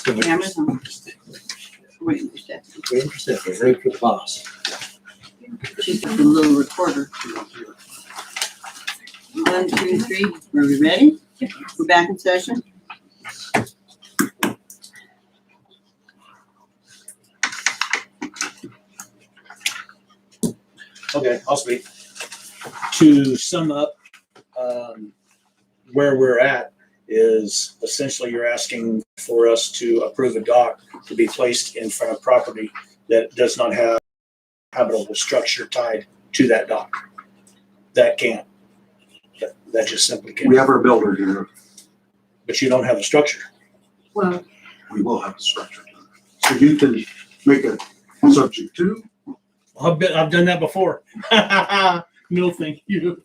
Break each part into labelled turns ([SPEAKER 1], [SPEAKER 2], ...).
[SPEAKER 1] Cameras on. Waiting for Stephanie.
[SPEAKER 2] Waiting for Stephanie, ready for the boss.
[SPEAKER 1] She's got the little recorder. 1, 2, 3. Are we ready? We're back in session.
[SPEAKER 2] Okay, I'll speak. To sum up, where we're at is essentially you're asking for us to approve a dock to be placed in front of property that does not have habitable structure tied to that dock. That can't. That just simply can't.
[SPEAKER 3] We have our builder here.
[SPEAKER 2] But you don't have a structure.
[SPEAKER 1] Well,
[SPEAKER 3] We will have a structure. So you can make a subject to.
[SPEAKER 2] I've done that before. No, thank you.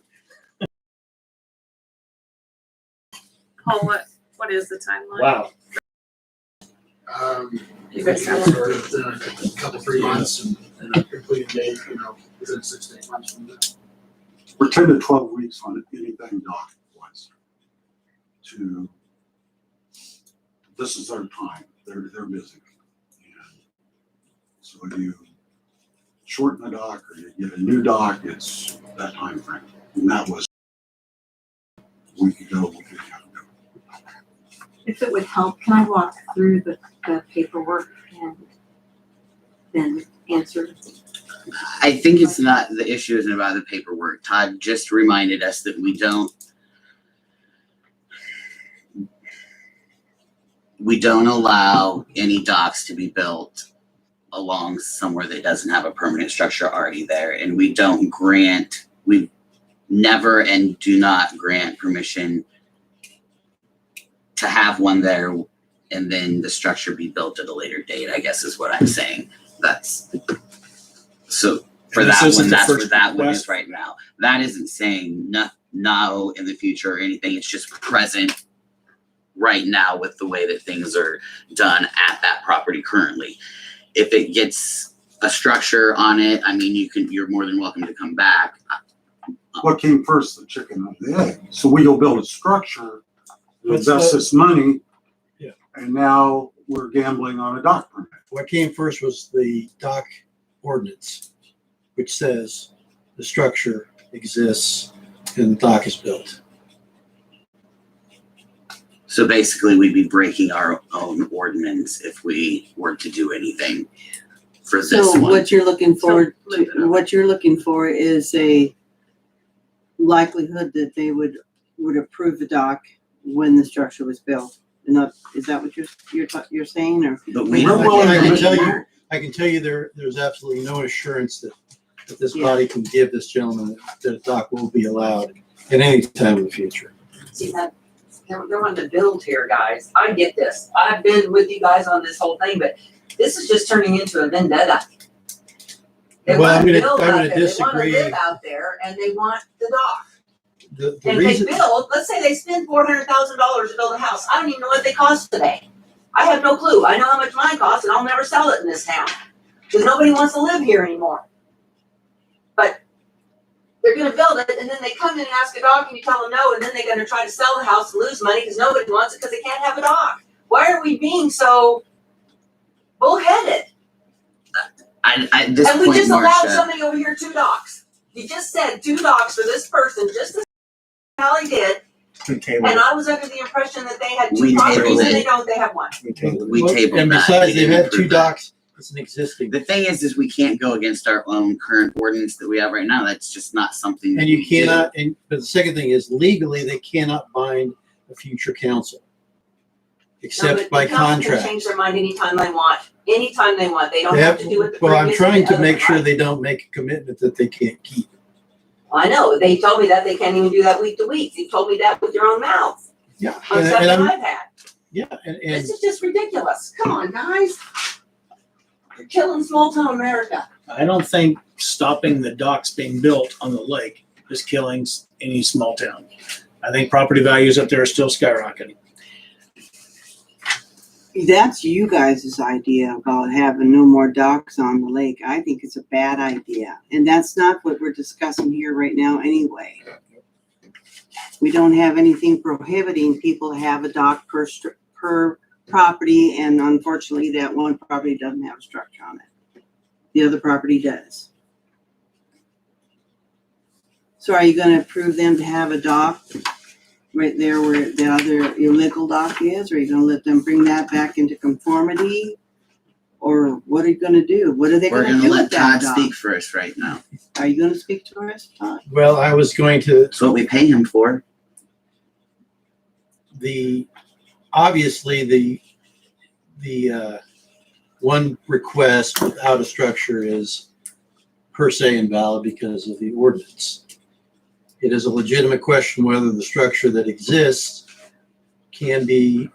[SPEAKER 4] Paul, what is the timeline?
[SPEAKER 2] Wow.
[SPEAKER 4] You guys have
[SPEAKER 5] started within a couple, 3 months and a completed date, within 6 to 8 months from now.
[SPEAKER 3] We're 10 to 12 weeks on anything dock wise. This is their time. They're busy. And so if you shorten the dock or you get a new dock, it's that time frame. And that was a week ago.
[SPEAKER 6] If it would help, can I walk through the paperwork and then answer?
[SPEAKER 7] I think it's not, the issue isn't about the paperwork. Todd just reminded us that we don't allow any docks to be built along somewhere that doesn't have a permanent structure already there. And we never and do not grant permission to have one there and then the structure be built at a later date, I guess is what I'm saying. So for
[SPEAKER 2] And this
[SPEAKER 7] that
[SPEAKER 2] isn't
[SPEAKER 7] one,
[SPEAKER 2] the
[SPEAKER 7] that's
[SPEAKER 2] first
[SPEAKER 7] where that one
[SPEAKER 2] request.
[SPEAKER 7] is right now. That isn't saying no in the future or anything. It's just present right now with the way that things are done at that property currently. If it gets a structure on it, I mean, you're more than welcome to come back.
[SPEAKER 3] What came first, the chicken or the egg? So we go build a structure,
[SPEAKER 2] What's
[SPEAKER 3] invest
[SPEAKER 2] the-
[SPEAKER 3] this money.
[SPEAKER 2] Yeah.
[SPEAKER 3] And now we're gambling on a dock permit.
[SPEAKER 2] What came first was the dock ordinance, which says the structure exists and the dock is built.
[SPEAKER 7] So basically we'd be breaking our own ordinance if we were to do anything for this
[SPEAKER 1] so
[SPEAKER 7] one.
[SPEAKER 1] what you're looking for,
[SPEAKER 4] So, leave it up.
[SPEAKER 1] what you're looking for is a likelihood that they would approve the dock when the structure was built. Is that what you're saying, or?
[SPEAKER 7] But we
[SPEAKER 3] We're
[SPEAKER 7] don't.
[SPEAKER 3] willing
[SPEAKER 2] I
[SPEAKER 3] to
[SPEAKER 2] can tell you there's absolutely no assurance that this
[SPEAKER 1] Yeah.
[SPEAKER 2] body can give this gentleman that a dock will be allowed at any time in the future.
[SPEAKER 8] See that, they're wanting to build here, guys. I get this. I've been with you guys on this whole thing, but this is just turning into a vendetta. They
[SPEAKER 2] Well, I'm
[SPEAKER 8] wanna
[SPEAKER 2] gonna
[SPEAKER 8] build out there. They
[SPEAKER 2] disagree.
[SPEAKER 8] wanna live out there and they want the dock.
[SPEAKER 2] The
[SPEAKER 8] And if they
[SPEAKER 2] reason,
[SPEAKER 8] build, let's say they spend $400,000 to build a house. I don't even know what they cost today. I have no clue. I know how much mine costs and I'll never sell it in this town. Because nobody wants to live here anymore. But they're gonna build it and then they come in and ask a dock and you tell them no, and then they're gonna try to sell the house and lose money because nobody wants it because they can't have a dock. Why are we being so bullheaded?
[SPEAKER 7] At this
[SPEAKER 8] And we
[SPEAKER 7] point,
[SPEAKER 8] just allowed
[SPEAKER 7] Marcia,
[SPEAKER 8] somebody over here 2 docks. You just said 2 docks for this person, just as Callie did,
[SPEAKER 2] we tabled
[SPEAKER 8] and
[SPEAKER 2] it.
[SPEAKER 8] I was under the impression that they had 2
[SPEAKER 7] We
[SPEAKER 8] properties
[SPEAKER 7] tabled
[SPEAKER 8] and
[SPEAKER 7] it.
[SPEAKER 8] they don't, they have 1.
[SPEAKER 2] We tabled
[SPEAKER 7] We
[SPEAKER 2] it.
[SPEAKER 7] tabled
[SPEAKER 2] And
[SPEAKER 7] that.
[SPEAKER 2] besides,
[SPEAKER 7] They
[SPEAKER 2] they've
[SPEAKER 7] didn't
[SPEAKER 2] had 2
[SPEAKER 7] approve that.
[SPEAKER 2] docks. It's an existing.
[SPEAKER 7] the thing is we can't go against our own current ordinance that we have right now. That's just not something that
[SPEAKER 2] And you
[SPEAKER 7] we do.
[SPEAKER 2] cannot, but the second thing is legally, they cannot bind a future council. Except by
[SPEAKER 8] The council can
[SPEAKER 2] contract.
[SPEAKER 8] change their mind anytime they want, anytime they want. They don't
[SPEAKER 2] They
[SPEAKER 8] have
[SPEAKER 2] have,
[SPEAKER 8] to do it.
[SPEAKER 2] well, I'm trying to make sure they don't make a commitment that they can't keep.
[SPEAKER 8] I know, they told me that they can't even do that week to week. You told me that with your own mouth
[SPEAKER 2] Yeah.
[SPEAKER 8] on
[SPEAKER 2] And
[SPEAKER 8] something
[SPEAKER 2] I'm,
[SPEAKER 8] I've had.
[SPEAKER 2] yeah, and
[SPEAKER 8] This is just ridiculous. Come on, guys. You're killing small town America.
[SPEAKER 2] I don't think stopping the docks being built on the lake is killing any small town. I think property values up there are still skyrocketing.
[SPEAKER 1] That's you guys' idea about having no more docks on the lake. I think it's a bad idea. And that's not what we're discussing here right now anyway. We don't have anything prohibiting people to have a dock per property, and unfortunately, that one property doesn't have a structure on it. The other property does. So are you gonna approve them to have a dock right there where the other illegal dock is? Or are you gonna let them bring that back into conformity? Or what are you gonna do? What are they
[SPEAKER 7] We're
[SPEAKER 1] gonna
[SPEAKER 7] gonna
[SPEAKER 1] do
[SPEAKER 7] let
[SPEAKER 1] with that
[SPEAKER 7] Todd
[SPEAKER 1] dock?
[SPEAKER 7] speak first right now.
[SPEAKER 1] Are you gonna speak to us, Todd?
[SPEAKER 9] Well, I was going to,
[SPEAKER 7] That's what we pay him for.
[SPEAKER 9] obviously the one request without a structure is per se invalid because of the ordinance. It is a legitimate question whether the structure that exists can be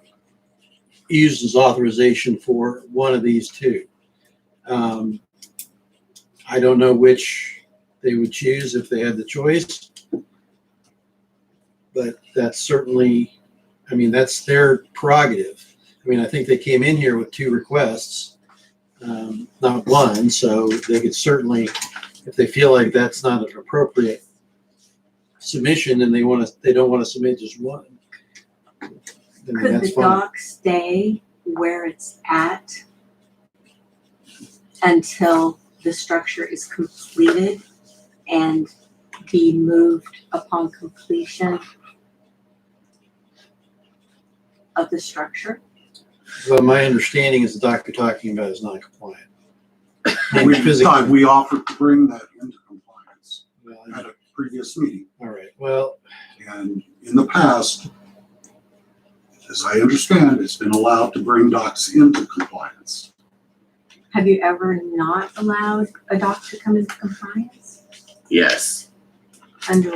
[SPEAKER 9] used as authorization for one of these two. I don't know which they would choose if they had the choice, but that's certainly, I mean, that's their prerogative. I mean, I think they came in here with two requests, not one, so they could certainly, if they feel like that's not an appropriate submission and they don't want to submit just one, then
[SPEAKER 6] Could
[SPEAKER 9] that's
[SPEAKER 6] the
[SPEAKER 9] fine.
[SPEAKER 6] dock stay where it's at until the structure is completed and be moved upon completion of the structure?
[SPEAKER 9] Well, my understanding is the dock you're talking about is non-compliant.
[SPEAKER 3] We,
[SPEAKER 9] Physically.
[SPEAKER 3] Todd, we offered to bring that into compliance
[SPEAKER 9] Well,
[SPEAKER 3] at a previous meeting.
[SPEAKER 9] all right, well,
[SPEAKER 3] And in the past, as I understand, it's been allowed to bring docks into compliance.
[SPEAKER 6] Have you ever not allowed a dock to come into compliance
[SPEAKER 7] Yes.
[SPEAKER 6] under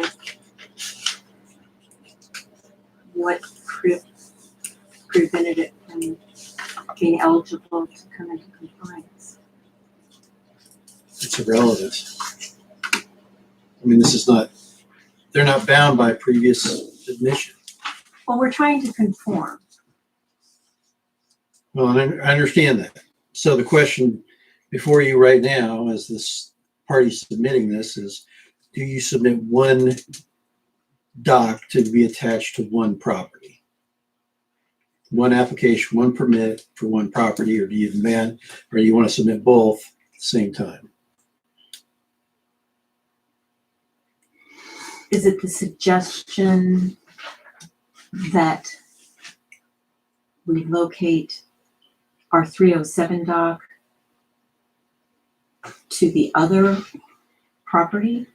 [SPEAKER 6] what prevented it from being eligible to come into compliance?
[SPEAKER 9] it's irrelevant. I mean, this is not, they're not bound by previous admission.
[SPEAKER 6] Well, we're trying to conform.
[SPEAKER 9] Well, and I understand that. So the question before you right now, as this party submitting this, is do you submit one dock to be attached to one property? One application, one permit for one property, or do you demand, or do you want to submit both at the same time?
[SPEAKER 6] Is it the suggestion that we locate our 307 dock to the other property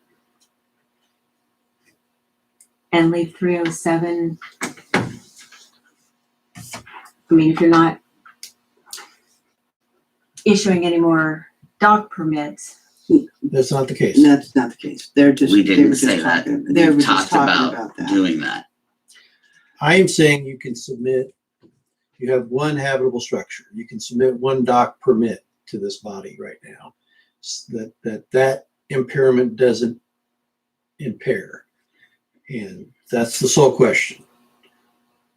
[SPEAKER 6] and leave 307? I mean, if you're not issuing any more dock permits,
[SPEAKER 9] That's not the case.
[SPEAKER 1] That's not the case. They're just.
[SPEAKER 7] We
[SPEAKER 1] they
[SPEAKER 7] didn't
[SPEAKER 1] were just
[SPEAKER 7] say that.
[SPEAKER 1] talking- They
[SPEAKER 7] We
[SPEAKER 1] were just
[SPEAKER 7] talked
[SPEAKER 1] talking
[SPEAKER 7] about
[SPEAKER 1] about that.
[SPEAKER 7] doing that.
[SPEAKER 9] I am saying you can submit, you have one habitable structure. You can submit one dock permit to this body right now. That impairment doesn't impair. And that's the sole question.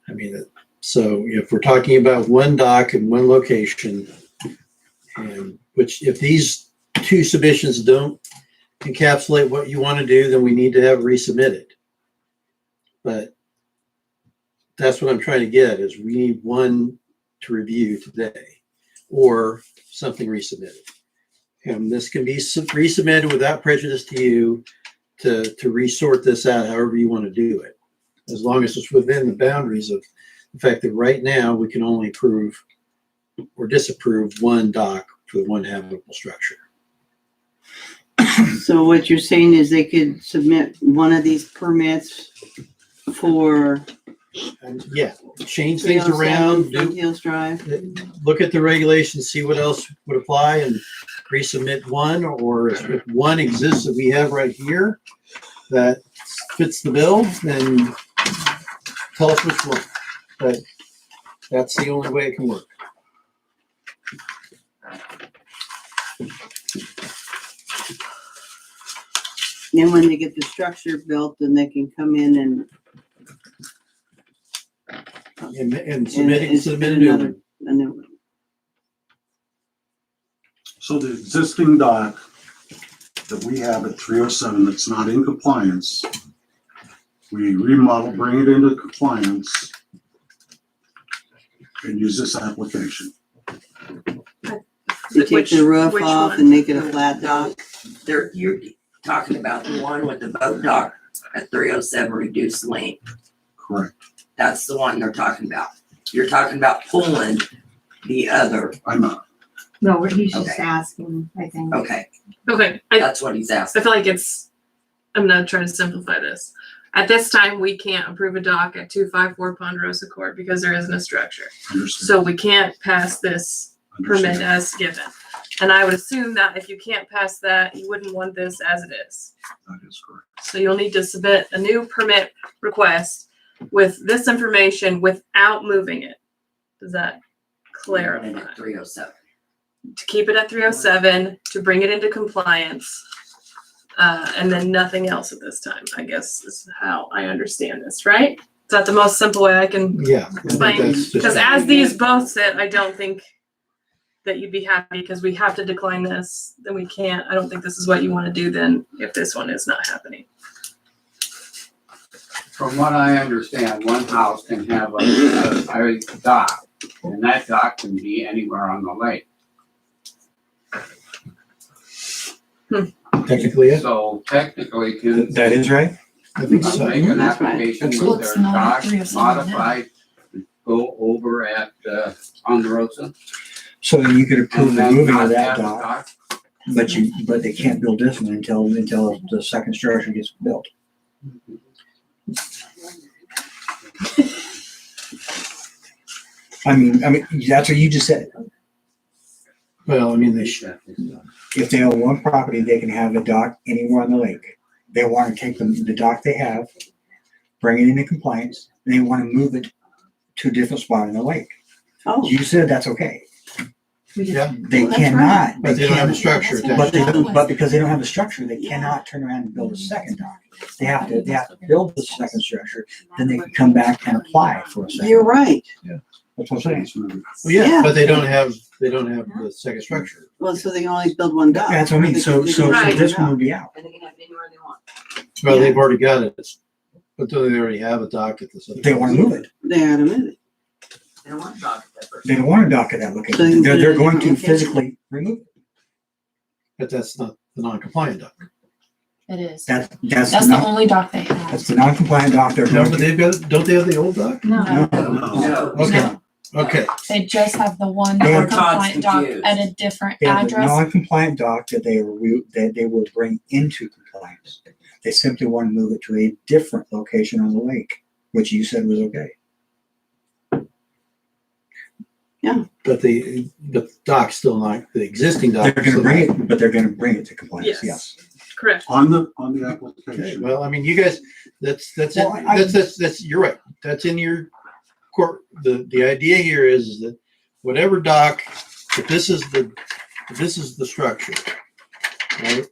[SPEAKER 9] I mean, so if we're talking about one dock in one location, and which if these two submissions don't encapsulate what you want to do, then we need to have it resubmitted. But that's what I'm trying to get at, is we need one to review today or something resubmitted. And this can be resubmitted without prejudice to you to resort this out however you want to do it, as long as it's within the boundaries of the fact that right now we can only approve or disapprove one dock for one habitable structure.
[SPEAKER 1] So what you're saying is they could submit one of these permits for
[SPEAKER 9] And yeah, change things around,
[SPEAKER 1] 307 Front
[SPEAKER 9] do,
[SPEAKER 1] Hills Drive.
[SPEAKER 9] look at the regulations, see what else would apply and resubmit one, or if one exists that we have right here that fits the bill, then tell us which one. But that's the only way it can work.
[SPEAKER 1] Then when they get the structure built, then they can come in and
[SPEAKER 9] And submit a new
[SPEAKER 1] another-
[SPEAKER 9] one.
[SPEAKER 1] a new one.
[SPEAKER 3] So the existing dock that we have at 307 that's not in compliance, we remodel, bring it into compliance. and use this application.
[SPEAKER 1] You take the roof
[SPEAKER 4] which
[SPEAKER 1] off
[SPEAKER 4] one?
[SPEAKER 1] and make it a flat dock.
[SPEAKER 10] You're talking about the one with the boat dock at 307 reduced length.
[SPEAKER 3] Correct.
[SPEAKER 10] That's the one they're talking about. You're talking about pulling the other.
[SPEAKER 3] I'm not.
[SPEAKER 6] No, what he's just
[SPEAKER 10] Okay.
[SPEAKER 6] asking, I think.
[SPEAKER 10] Okay,
[SPEAKER 4] Okay,
[SPEAKER 10] that's what he's
[SPEAKER 4] I
[SPEAKER 10] asking.
[SPEAKER 4] feel like I'm not trying to simplify this. At this time, we can't approve a dock at 254 Ponderosa Court because there isn't a structure.
[SPEAKER 3] Understand.
[SPEAKER 4] So we can't pass this permit
[SPEAKER 3] Understand.
[SPEAKER 4] as given. And I would assume that if you can't pass that, you wouldn't want this as it is.
[SPEAKER 3] That is correct.
[SPEAKER 4] So you'll need to submit a new permit request with this information without moving it. Does that clarify?
[SPEAKER 10] And at 307.
[SPEAKER 4] To keep it at 307, to bring it into compliance, and then nothing else at this time, I guess is how I understand this, right? Is that the most simple way I can
[SPEAKER 9] Yeah. I think
[SPEAKER 4] explain?
[SPEAKER 9] that's just-
[SPEAKER 4] Because as these both sit, I don't think that you'd be happy because we have to decline this, then we can't. I don't think this is what you want to do then if this one is not happening.
[SPEAKER 11] From what I understand, one house can have a dock, and that dock can be anywhere on the lake.
[SPEAKER 9] Technically, yeah.
[SPEAKER 11] So technically, can
[SPEAKER 12] That is right.
[SPEAKER 9] I think so.
[SPEAKER 11] make an
[SPEAKER 1] That's right.
[SPEAKER 11] application
[SPEAKER 9] Absolutely.
[SPEAKER 11] with their dock modified, go over at Ponderosa.
[SPEAKER 12] So you could approve
[SPEAKER 11] and
[SPEAKER 12] the
[SPEAKER 11] then
[SPEAKER 12] moving
[SPEAKER 11] not
[SPEAKER 12] of that
[SPEAKER 11] have a
[SPEAKER 12] dock, but they can't build this one until the second structure gets built. I mean, that's what you just said.
[SPEAKER 9] Well, I mean,
[SPEAKER 12] If they own one property, they can have a dock anywhere on the lake. They want to take the dock they have, bring it into compliance, and they want to move it to a different spot in the lake.
[SPEAKER 1] Oh,
[SPEAKER 12] You said that's okay.
[SPEAKER 9] yeah,
[SPEAKER 12] They
[SPEAKER 1] That's
[SPEAKER 12] cannot.
[SPEAKER 9] but they don't have a structure
[SPEAKER 12] But
[SPEAKER 9] attached.
[SPEAKER 12] but because they don't have a structure, they
[SPEAKER 1] Yeah.
[SPEAKER 12] cannot turn around and build a second dock. They have to build the second structure, then they can come back and apply for a second.
[SPEAKER 1] you're right.
[SPEAKER 12] That's what I'm saying.
[SPEAKER 9] Well, yeah,
[SPEAKER 1] Yeah.
[SPEAKER 9] but they don't have the second structure.
[SPEAKER 1] Well, so they can only build one dock.
[SPEAKER 12] That's what I mean. So
[SPEAKER 4] Right.
[SPEAKER 12] this one would be out.
[SPEAKER 10] And they can have it anywhere they want.
[SPEAKER 9] Well,
[SPEAKER 1] Yeah.
[SPEAKER 9] they've already got it, but do they already have a dock at this? other
[SPEAKER 12] They want to move it.
[SPEAKER 1] They had a minute.
[SPEAKER 10] They don't want a dock at that first.
[SPEAKER 12] They don't want a dock at that
[SPEAKER 1] So you
[SPEAKER 12] location.
[SPEAKER 1] can put
[SPEAKER 12] They're
[SPEAKER 1] it
[SPEAKER 12] going
[SPEAKER 1] in
[SPEAKER 12] to
[SPEAKER 1] a location.
[SPEAKER 12] physically remove it.
[SPEAKER 9] But that's not the non-compliant dock.
[SPEAKER 13] It is.
[SPEAKER 12] That's
[SPEAKER 13] That's the only dock they have.
[SPEAKER 12] That's the non-compliant dock. They're
[SPEAKER 9] No,
[SPEAKER 12] going
[SPEAKER 9] but
[SPEAKER 12] to.
[SPEAKER 9] they've got, don't they have the old dock?
[SPEAKER 13] No,
[SPEAKER 3] No.
[SPEAKER 9] Okay, okay.
[SPEAKER 13] they just have the one
[SPEAKER 12] They have
[SPEAKER 13] compliant dock
[SPEAKER 10] confused.
[SPEAKER 13] at a different
[SPEAKER 12] They have a
[SPEAKER 13] address.
[SPEAKER 12] non-compliant dock that they will bring into compliance. They simply want to move it to a different location on the lake, which you said was okay.
[SPEAKER 9] But the dock's still not, the existing dock.
[SPEAKER 12] They're going to bring it, but they're going to bring it to compliance.
[SPEAKER 4] Yes.
[SPEAKER 12] Yes.
[SPEAKER 4] Correct.
[SPEAKER 3] On the
[SPEAKER 9] Okay,
[SPEAKER 3] application,
[SPEAKER 9] well, I mean, you guys, that's,
[SPEAKER 12] Well,
[SPEAKER 9] you're right. That's in your court. The idea here is that whatever dock, if this is the structure, right?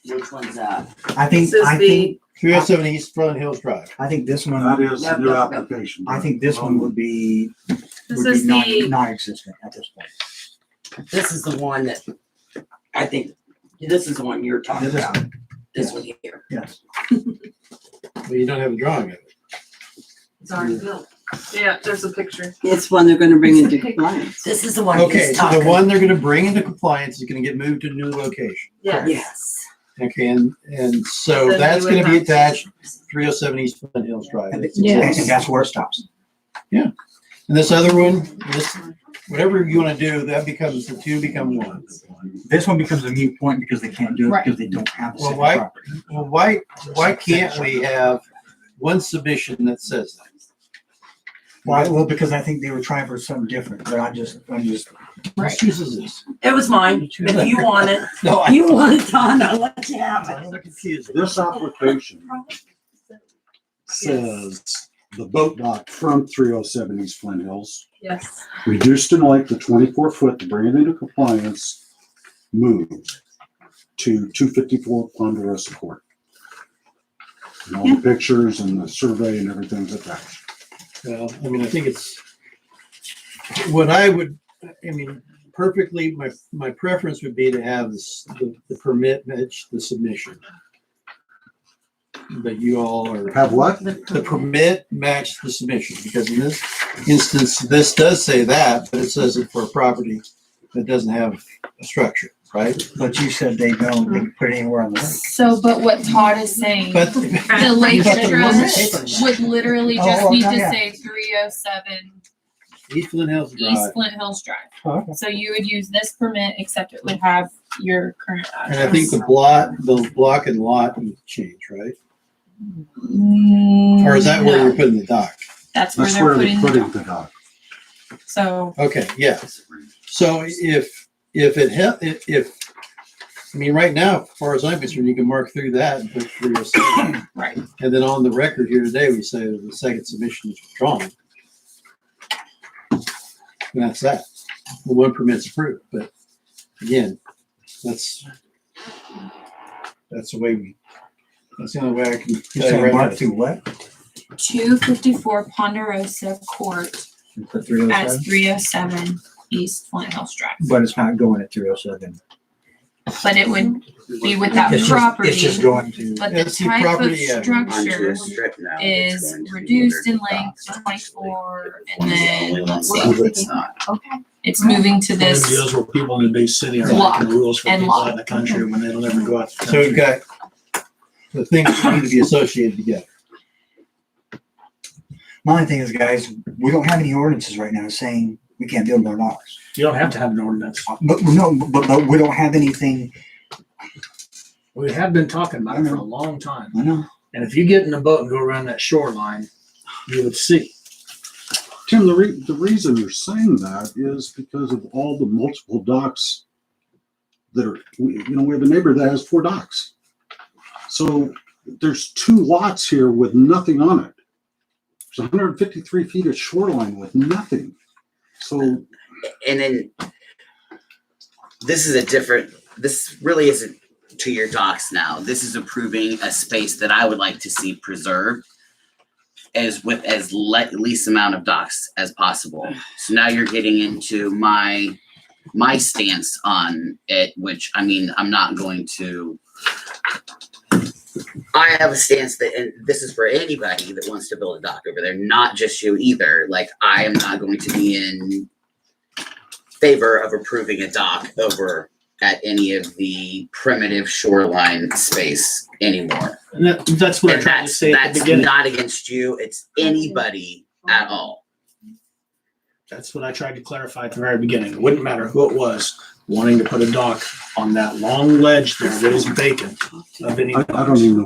[SPEAKER 10] Which one's that?
[SPEAKER 12] I think.
[SPEAKER 4] This is
[SPEAKER 12] I
[SPEAKER 4] the,
[SPEAKER 12] think.
[SPEAKER 9] 307 East Front Hills Drive.
[SPEAKER 12] I think this one.
[SPEAKER 3] that is the
[SPEAKER 10] Yep,
[SPEAKER 3] new
[SPEAKER 10] yep, yep.
[SPEAKER 3] application.
[SPEAKER 12] I think this one would be
[SPEAKER 4] this is the,
[SPEAKER 12] non-existent at this point.
[SPEAKER 10] This is the one that, I think, this is the one you're talking
[SPEAKER 12] This is-
[SPEAKER 10] about. This one here.
[SPEAKER 12] Yes.
[SPEAKER 9] Well, you don't have a drawing of it.
[SPEAKER 10] It's already built.
[SPEAKER 4] yeah, there's a picture.
[SPEAKER 1] It's one they're gonna bring into compliance.
[SPEAKER 10] This is the one
[SPEAKER 9] Okay,
[SPEAKER 10] he's
[SPEAKER 9] so the
[SPEAKER 10] talking.
[SPEAKER 9] one they're gonna bring into compliance is gonna get moved to a new location.
[SPEAKER 4] Yes.
[SPEAKER 10] Yes.
[SPEAKER 9] Okay, and so
[SPEAKER 4] Then
[SPEAKER 9] that's
[SPEAKER 4] you would
[SPEAKER 9] gonna be
[SPEAKER 4] have-
[SPEAKER 9] attached 307 East Flint Hills Drive.
[SPEAKER 12] And,
[SPEAKER 9] It's-
[SPEAKER 13] Yes.
[SPEAKER 12] and that's where it stops.
[SPEAKER 9] And this other one, whatever you wanna do, that becomes, the two become one.
[SPEAKER 12] This one becomes a moot point because they can't do it
[SPEAKER 13] Right.
[SPEAKER 12] because they don't have a
[SPEAKER 9] Well,
[SPEAKER 12] second
[SPEAKER 9] why-
[SPEAKER 12] property.
[SPEAKER 9] Well, why can't we have one submission that says that?
[SPEAKER 12] Why? Well, because I think they were trying for something different, but I'm just.
[SPEAKER 9] Whose choose is this?
[SPEAKER 10] It was mine. If you want it,
[SPEAKER 9] No,
[SPEAKER 10] you want it done, I'll let you have it.
[SPEAKER 9] I'm confused.
[SPEAKER 3] This application says the boat dock from 307 East Flint Hills,
[SPEAKER 4] Yes.
[SPEAKER 3] reduced in length to 24 foot to bring it into compliance, moved to 254 Ponderosa Court. And all the pictures and the survey and everything's attached.
[SPEAKER 9] Well, I mean, I think it's, what I would, I mean, perfectly, my preference would be to have this, the permit match the submission. but you all are.
[SPEAKER 3] Have what?
[SPEAKER 9] The permit matched the submission, because in this instance, this does say that, but it says it for a property that doesn't have a structure, right?
[SPEAKER 12] But you said they don't, they can put it anywhere on the lake.
[SPEAKER 13] So, but what Todd is saying,
[SPEAKER 9] But
[SPEAKER 13] the lake
[SPEAKER 9] But the one
[SPEAKER 13] stretch would literally
[SPEAKER 12] Oh,
[SPEAKER 13] just need to
[SPEAKER 12] yeah.
[SPEAKER 13] say 307
[SPEAKER 9] East Flint Hills
[SPEAKER 13] East
[SPEAKER 9] Drive,
[SPEAKER 13] Flint Hills Drive.
[SPEAKER 12] Oh, okay.
[SPEAKER 13] So you would use this permit, except it would have your current
[SPEAKER 9] and I think
[SPEAKER 13] address.
[SPEAKER 9] the block and lot need to change, right? Or is that where
[SPEAKER 13] No,
[SPEAKER 9] you're putting the dock?
[SPEAKER 13] That's where
[SPEAKER 3] That's
[SPEAKER 13] they're
[SPEAKER 3] where they
[SPEAKER 13] putting
[SPEAKER 3] put
[SPEAKER 13] the
[SPEAKER 3] in the dock.
[SPEAKER 13] So
[SPEAKER 9] Okay, yeah. So if I mean, right now, as far as I'm concerned, you can mark through that and put 307.
[SPEAKER 13] right.
[SPEAKER 9] And then on the record here today, we say that the second submission is withdrawn. And that's that. The one permit's approved, but again, that's the way that's the only way I can.
[SPEAKER 12] You're saying mark through what?
[SPEAKER 13] 254 Ponderosa Court
[SPEAKER 12] And put
[SPEAKER 13] at
[SPEAKER 12] 307?
[SPEAKER 13] 307 East Flint Hills Drive.
[SPEAKER 12] But it's not going at 307.
[SPEAKER 13] But it would be with that
[SPEAKER 12] It's
[SPEAKER 13] property.
[SPEAKER 12] just going to.
[SPEAKER 13] But the
[SPEAKER 9] It's the
[SPEAKER 13] type of
[SPEAKER 9] property, yeah.
[SPEAKER 7] Onto
[SPEAKER 13] structure
[SPEAKER 7] a strip now.
[SPEAKER 13] is
[SPEAKER 7] that's going to be
[SPEAKER 13] reduced in
[SPEAKER 7] under
[SPEAKER 13] length to
[SPEAKER 7] docks.
[SPEAKER 13] 24, and
[SPEAKER 7] One's the
[SPEAKER 13] then
[SPEAKER 7] only one
[SPEAKER 13] let's
[SPEAKER 7] safe,
[SPEAKER 13] see,
[SPEAKER 7] it's not.
[SPEAKER 13] okay, it's moving to
[SPEAKER 2] One of the
[SPEAKER 13] this.
[SPEAKER 2] deals where people in the big city are
[SPEAKER 13] Lock
[SPEAKER 2] making rules for
[SPEAKER 13] and
[SPEAKER 2] people
[SPEAKER 13] lock.
[SPEAKER 2] out in the country when they'll never go out. the
[SPEAKER 9] So we've
[SPEAKER 2] country.
[SPEAKER 9] got the things that need to be associated together.
[SPEAKER 12] My only thing is, guys, we don't have any ordinances right now saying we can't build no docks.
[SPEAKER 2] You don't have to have an ordinance.
[SPEAKER 12] But no, but we don't have anything.
[SPEAKER 2] We have been talking about it for a long time.
[SPEAKER 12] I know.
[SPEAKER 2] And if you get in a boat and go around that shoreline, you would see.
[SPEAKER 3] Tim, the reason you're saying that is because of all the multiple docks that are, we have a neighbor that has 4 docks. So there's 2 lots here with nothing on it. There's 153 feet of shoreline with nothing. So
[SPEAKER 7] And then this really isn't to your docks now. This is approving a space that I would like to see preserved with as least amount of docks as possible. So now you're getting into my stance on it, which I mean, I'm not going to. I have a stance that, and this is for anybody that wants to build a dock over there, not just you either. Like, I am not going to be in favor of approving a dock over at any of the primitive shoreline space anymore.
[SPEAKER 2] And that's what I
[SPEAKER 7] And
[SPEAKER 2] tried to say at the
[SPEAKER 7] that's
[SPEAKER 2] beginning.
[SPEAKER 7] not against you. It's anybody at all.
[SPEAKER 2] That's what I tried to clarify at the very beginning. It wouldn't matter who it was wanting to put a dock on that long ledge there that is vacant of any.
[SPEAKER 3] I don't even know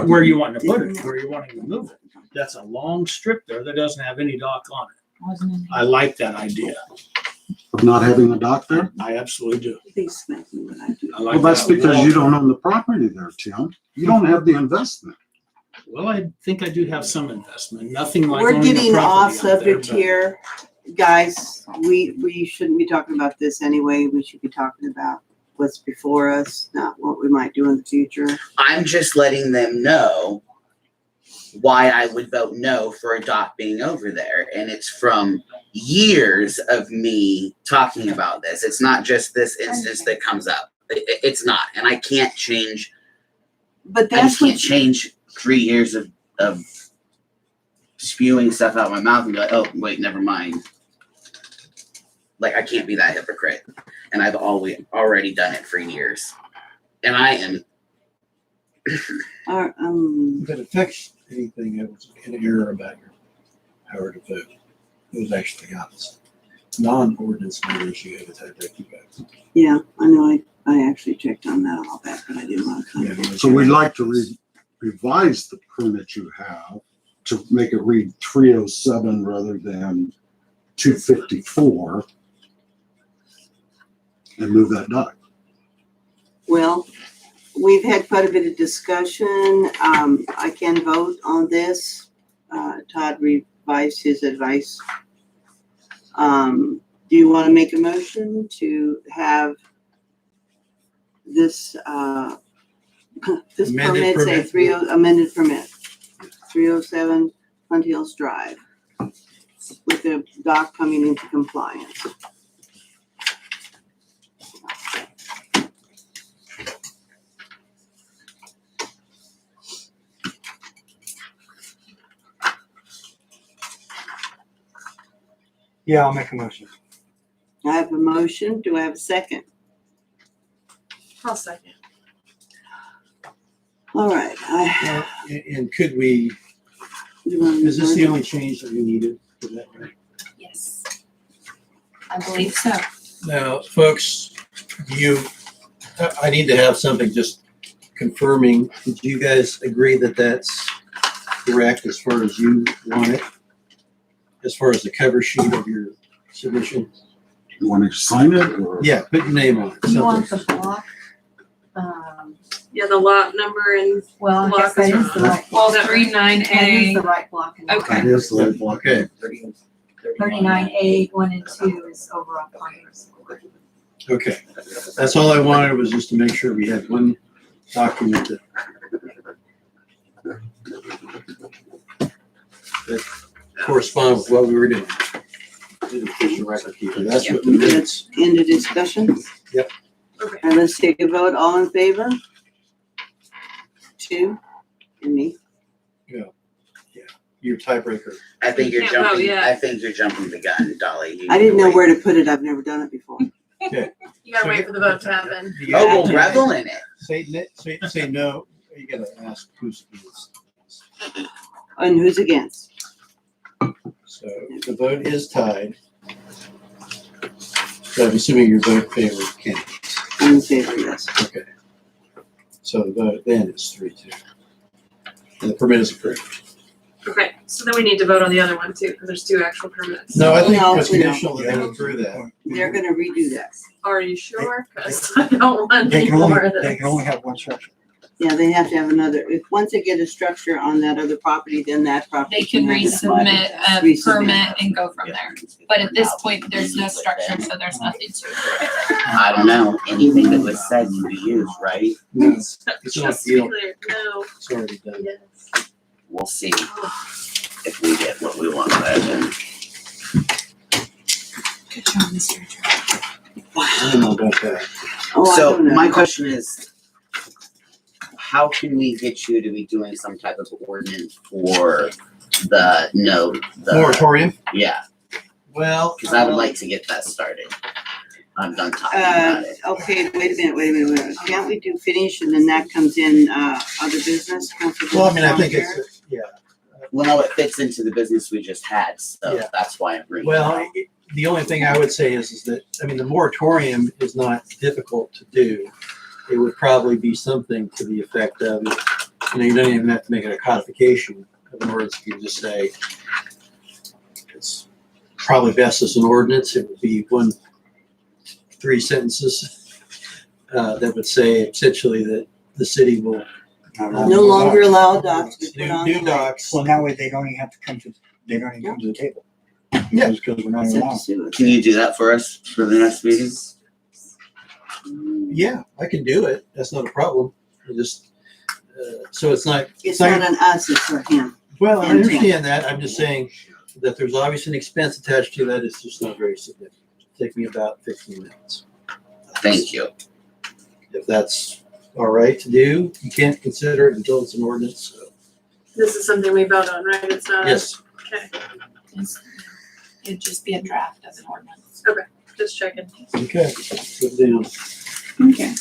[SPEAKER 2] Where you wanting to put it, where you wanting to move it. That's a long strip there that doesn't have any dock on it. I like that idea.
[SPEAKER 3] of not having a dock there.
[SPEAKER 2] I absolutely do.
[SPEAKER 1] They smack me when I do.
[SPEAKER 2] I like
[SPEAKER 3] Well, that's
[SPEAKER 2] that
[SPEAKER 3] because
[SPEAKER 2] wall.
[SPEAKER 3] you don't own the property there, Tim. You don't have the investment.
[SPEAKER 2] Well, I think I do have some investment, nothing like.
[SPEAKER 1] We're
[SPEAKER 2] owning the
[SPEAKER 1] getting off
[SPEAKER 2] property out there,
[SPEAKER 1] subject
[SPEAKER 2] but-
[SPEAKER 1] here. Guys, we shouldn't be talking about this anyway. We should be talking about what's before us, not what we might do in the future.
[SPEAKER 7] I'm just letting them know why I would vote no for a dock being over there. And it's from years of me talking about this. It's not just this instance that comes up. It's not. And I can't change,
[SPEAKER 1] But
[SPEAKER 7] I
[SPEAKER 1] that's
[SPEAKER 7] just can't
[SPEAKER 1] what,
[SPEAKER 7] change 3 years of spewing stuff out my mouth and be like, oh, wait, never mind. Like, I can't be that hypocrite. And I've already done it for years. And I am
[SPEAKER 9] If it affects anything, it was an error about your power to vote. It was actually the opposite. Non-ordinance matters, you have a tiebreak, you vote.
[SPEAKER 1] yeah, I know, I actually checked on that a while back, but I didn't want to come.
[SPEAKER 9] Yeah,
[SPEAKER 3] So we'd like to revise the permit you have to make it read 307 rather than 254 and move that dock.
[SPEAKER 1] Well, we've had quite a bit of discussion. I can vote on this. Todd revised his advice. Do you want to make a motion to have this, this
[SPEAKER 9] Amended
[SPEAKER 1] permit say
[SPEAKER 9] permit.
[SPEAKER 1] amended permit, 307 Hunt Hills Drive, with the dock coming into compliance?
[SPEAKER 12] Yeah, I'll make a motion.
[SPEAKER 1] I have a motion. Do I have a second?
[SPEAKER 4] I'll second.
[SPEAKER 1] All right.
[SPEAKER 9] Well, and could we,
[SPEAKER 1] You want
[SPEAKER 9] is this the
[SPEAKER 1] to-
[SPEAKER 9] only change that we needed for that, right?
[SPEAKER 13] Yes. I believe so.
[SPEAKER 9] Now, folks, I need to have something just confirming, did you guys agree that that's correct as far as you want it? As far as the cover sheet of your submission?
[SPEAKER 3] You want to sign it or?
[SPEAKER 9] Yeah, put your name on it.
[SPEAKER 6] You want
[SPEAKER 9] something.
[SPEAKER 6] the block?
[SPEAKER 4] Yeah, the lot number and
[SPEAKER 6] Well, I guess
[SPEAKER 4] block is
[SPEAKER 6] that is the
[SPEAKER 4] wrong.
[SPEAKER 6] right.
[SPEAKER 13] Well,
[SPEAKER 6] block.
[SPEAKER 13] 39A.
[SPEAKER 6] That is the right block. and
[SPEAKER 13] Okay.
[SPEAKER 3] It is the block.
[SPEAKER 9] Okay,
[SPEAKER 6] 39A, 1 and 2 is over on Pines.
[SPEAKER 9] okay. That's all I wanted, was just to make sure we had one document that correspond with what we were doing. Official record keeper. That's what the minutes.
[SPEAKER 1] End of discussion?
[SPEAKER 9] Yep.
[SPEAKER 4] Okay.
[SPEAKER 1] And let's take a vote. All in favor? 2, and me.
[SPEAKER 9] Your tiebreaker.
[SPEAKER 7] I think you're
[SPEAKER 4] Can't vote
[SPEAKER 7] jumping,
[SPEAKER 4] yet.
[SPEAKER 7] I think you're jumping the gun, Dolly. You
[SPEAKER 1] I didn't
[SPEAKER 7] need
[SPEAKER 1] know
[SPEAKER 7] to
[SPEAKER 1] where to put it. I've never done it before.
[SPEAKER 9] Okay.
[SPEAKER 4] You gotta wait for the vote to happen.
[SPEAKER 9] You
[SPEAKER 7] Oh,
[SPEAKER 9] gotta
[SPEAKER 7] we'll revel in it.
[SPEAKER 9] say no. You gotta ask who's against.
[SPEAKER 1] And who's against?
[SPEAKER 9] So the vote is tied. So I'm assuming your vote favors Kenny.
[SPEAKER 1] I'm in favor, yes.
[SPEAKER 9] Okay. So the vote then is 3-2. And the permit is approved.
[SPEAKER 4] Okay, so then we need to vote on the other one too, because there's 2 actual permits.
[SPEAKER 9] No, I think
[SPEAKER 1] No,
[SPEAKER 9] it's
[SPEAKER 1] we don't.
[SPEAKER 9] conditional that they go through that.
[SPEAKER 1] They're gonna redo that.
[SPEAKER 4] Are you sure? Because I don't want
[SPEAKER 12] They
[SPEAKER 4] any
[SPEAKER 12] can
[SPEAKER 4] more
[SPEAKER 12] only,
[SPEAKER 4] of this.
[SPEAKER 12] they can only have one structure.
[SPEAKER 1] Yeah, they have to have another, once they get a structure on that other property, then that property.
[SPEAKER 13] They can
[SPEAKER 1] have to-
[SPEAKER 13] resubmit a
[SPEAKER 1] Resubmit.
[SPEAKER 13] permit and go from there. But at this point, there's no structure, so there's nothing to it.
[SPEAKER 7] I don't know, anything that was said can be used, right?
[SPEAKER 9] No, it's not
[SPEAKER 4] Just to be
[SPEAKER 9] deal.
[SPEAKER 4] clear, no,
[SPEAKER 9] It's already done.
[SPEAKER 4] yes.
[SPEAKER 7] We'll see if we get what we want out of it.
[SPEAKER 13] Good job, Mr. Attorney.
[SPEAKER 9] I don't know about that.
[SPEAKER 1] Oh, I
[SPEAKER 7] So
[SPEAKER 1] don't know.
[SPEAKER 7] my question is, how can we get you to be doing some type of ordinance for the
[SPEAKER 9] Moratorium?
[SPEAKER 7] yeah,
[SPEAKER 9] Well.
[SPEAKER 7] because I would like to get that started. I'm done talking about it.
[SPEAKER 1] Okay, wait a minute. Can't we do finish and then that comes in, other business?
[SPEAKER 9] Well, I mean, I think it's, yeah.
[SPEAKER 7] Well, no, it fits into the business we just had, so
[SPEAKER 9] Yeah.
[SPEAKER 7] that's why I'm bringing it
[SPEAKER 9] Well,
[SPEAKER 7] up.
[SPEAKER 9] the only thing I would say is that, I mean, the moratorium is not difficult to do. It would probably be something to the effect of, you don't even have to make it a codification of an ordinance. You can just say, it's probably best as an ordinance. It would be 3 sentences that would say essentially that the city will
[SPEAKER 1] No longer allow docks to be put on the
[SPEAKER 9] new
[SPEAKER 1] lake.
[SPEAKER 9] docks.
[SPEAKER 12] Well, that way they don't even have to come to the table.
[SPEAKER 9] Yeah.
[SPEAKER 12] Because we're not
[SPEAKER 1] Except
[SPEAKER 12] allowed.
[SPEAKER 1] to sue us.
[SPEAKER 7] Can you do that for us for the next meeting?
[SPEAKER 9] Yeah, I can do it. That's not a problem. I just, so it's not.
[SPEAKER 1] It's not on us, it's for him.
[SPEAKER 9] Well, I understand that. I'm just saying that there's obviously an expense attached to that. It's just not very significant. It'll take me about 15 minutes.
[SPEAKER 7] Thank you.
[SPEAKER 9] If that's all right to do, you can't consider it until it's an ordinance. So,
[SPEAKER 4] This is something we vote on, right? It's not.
[SPEAKER 9] yes.
[SPEAKER 4] Okay,
[SPEAKER 13] It'd just be a draft as an ordinance.
[SPEAKER 4] just checking.
[SPEAKER 9] Okay. Put it down.
[SPEAKER 13] Okay.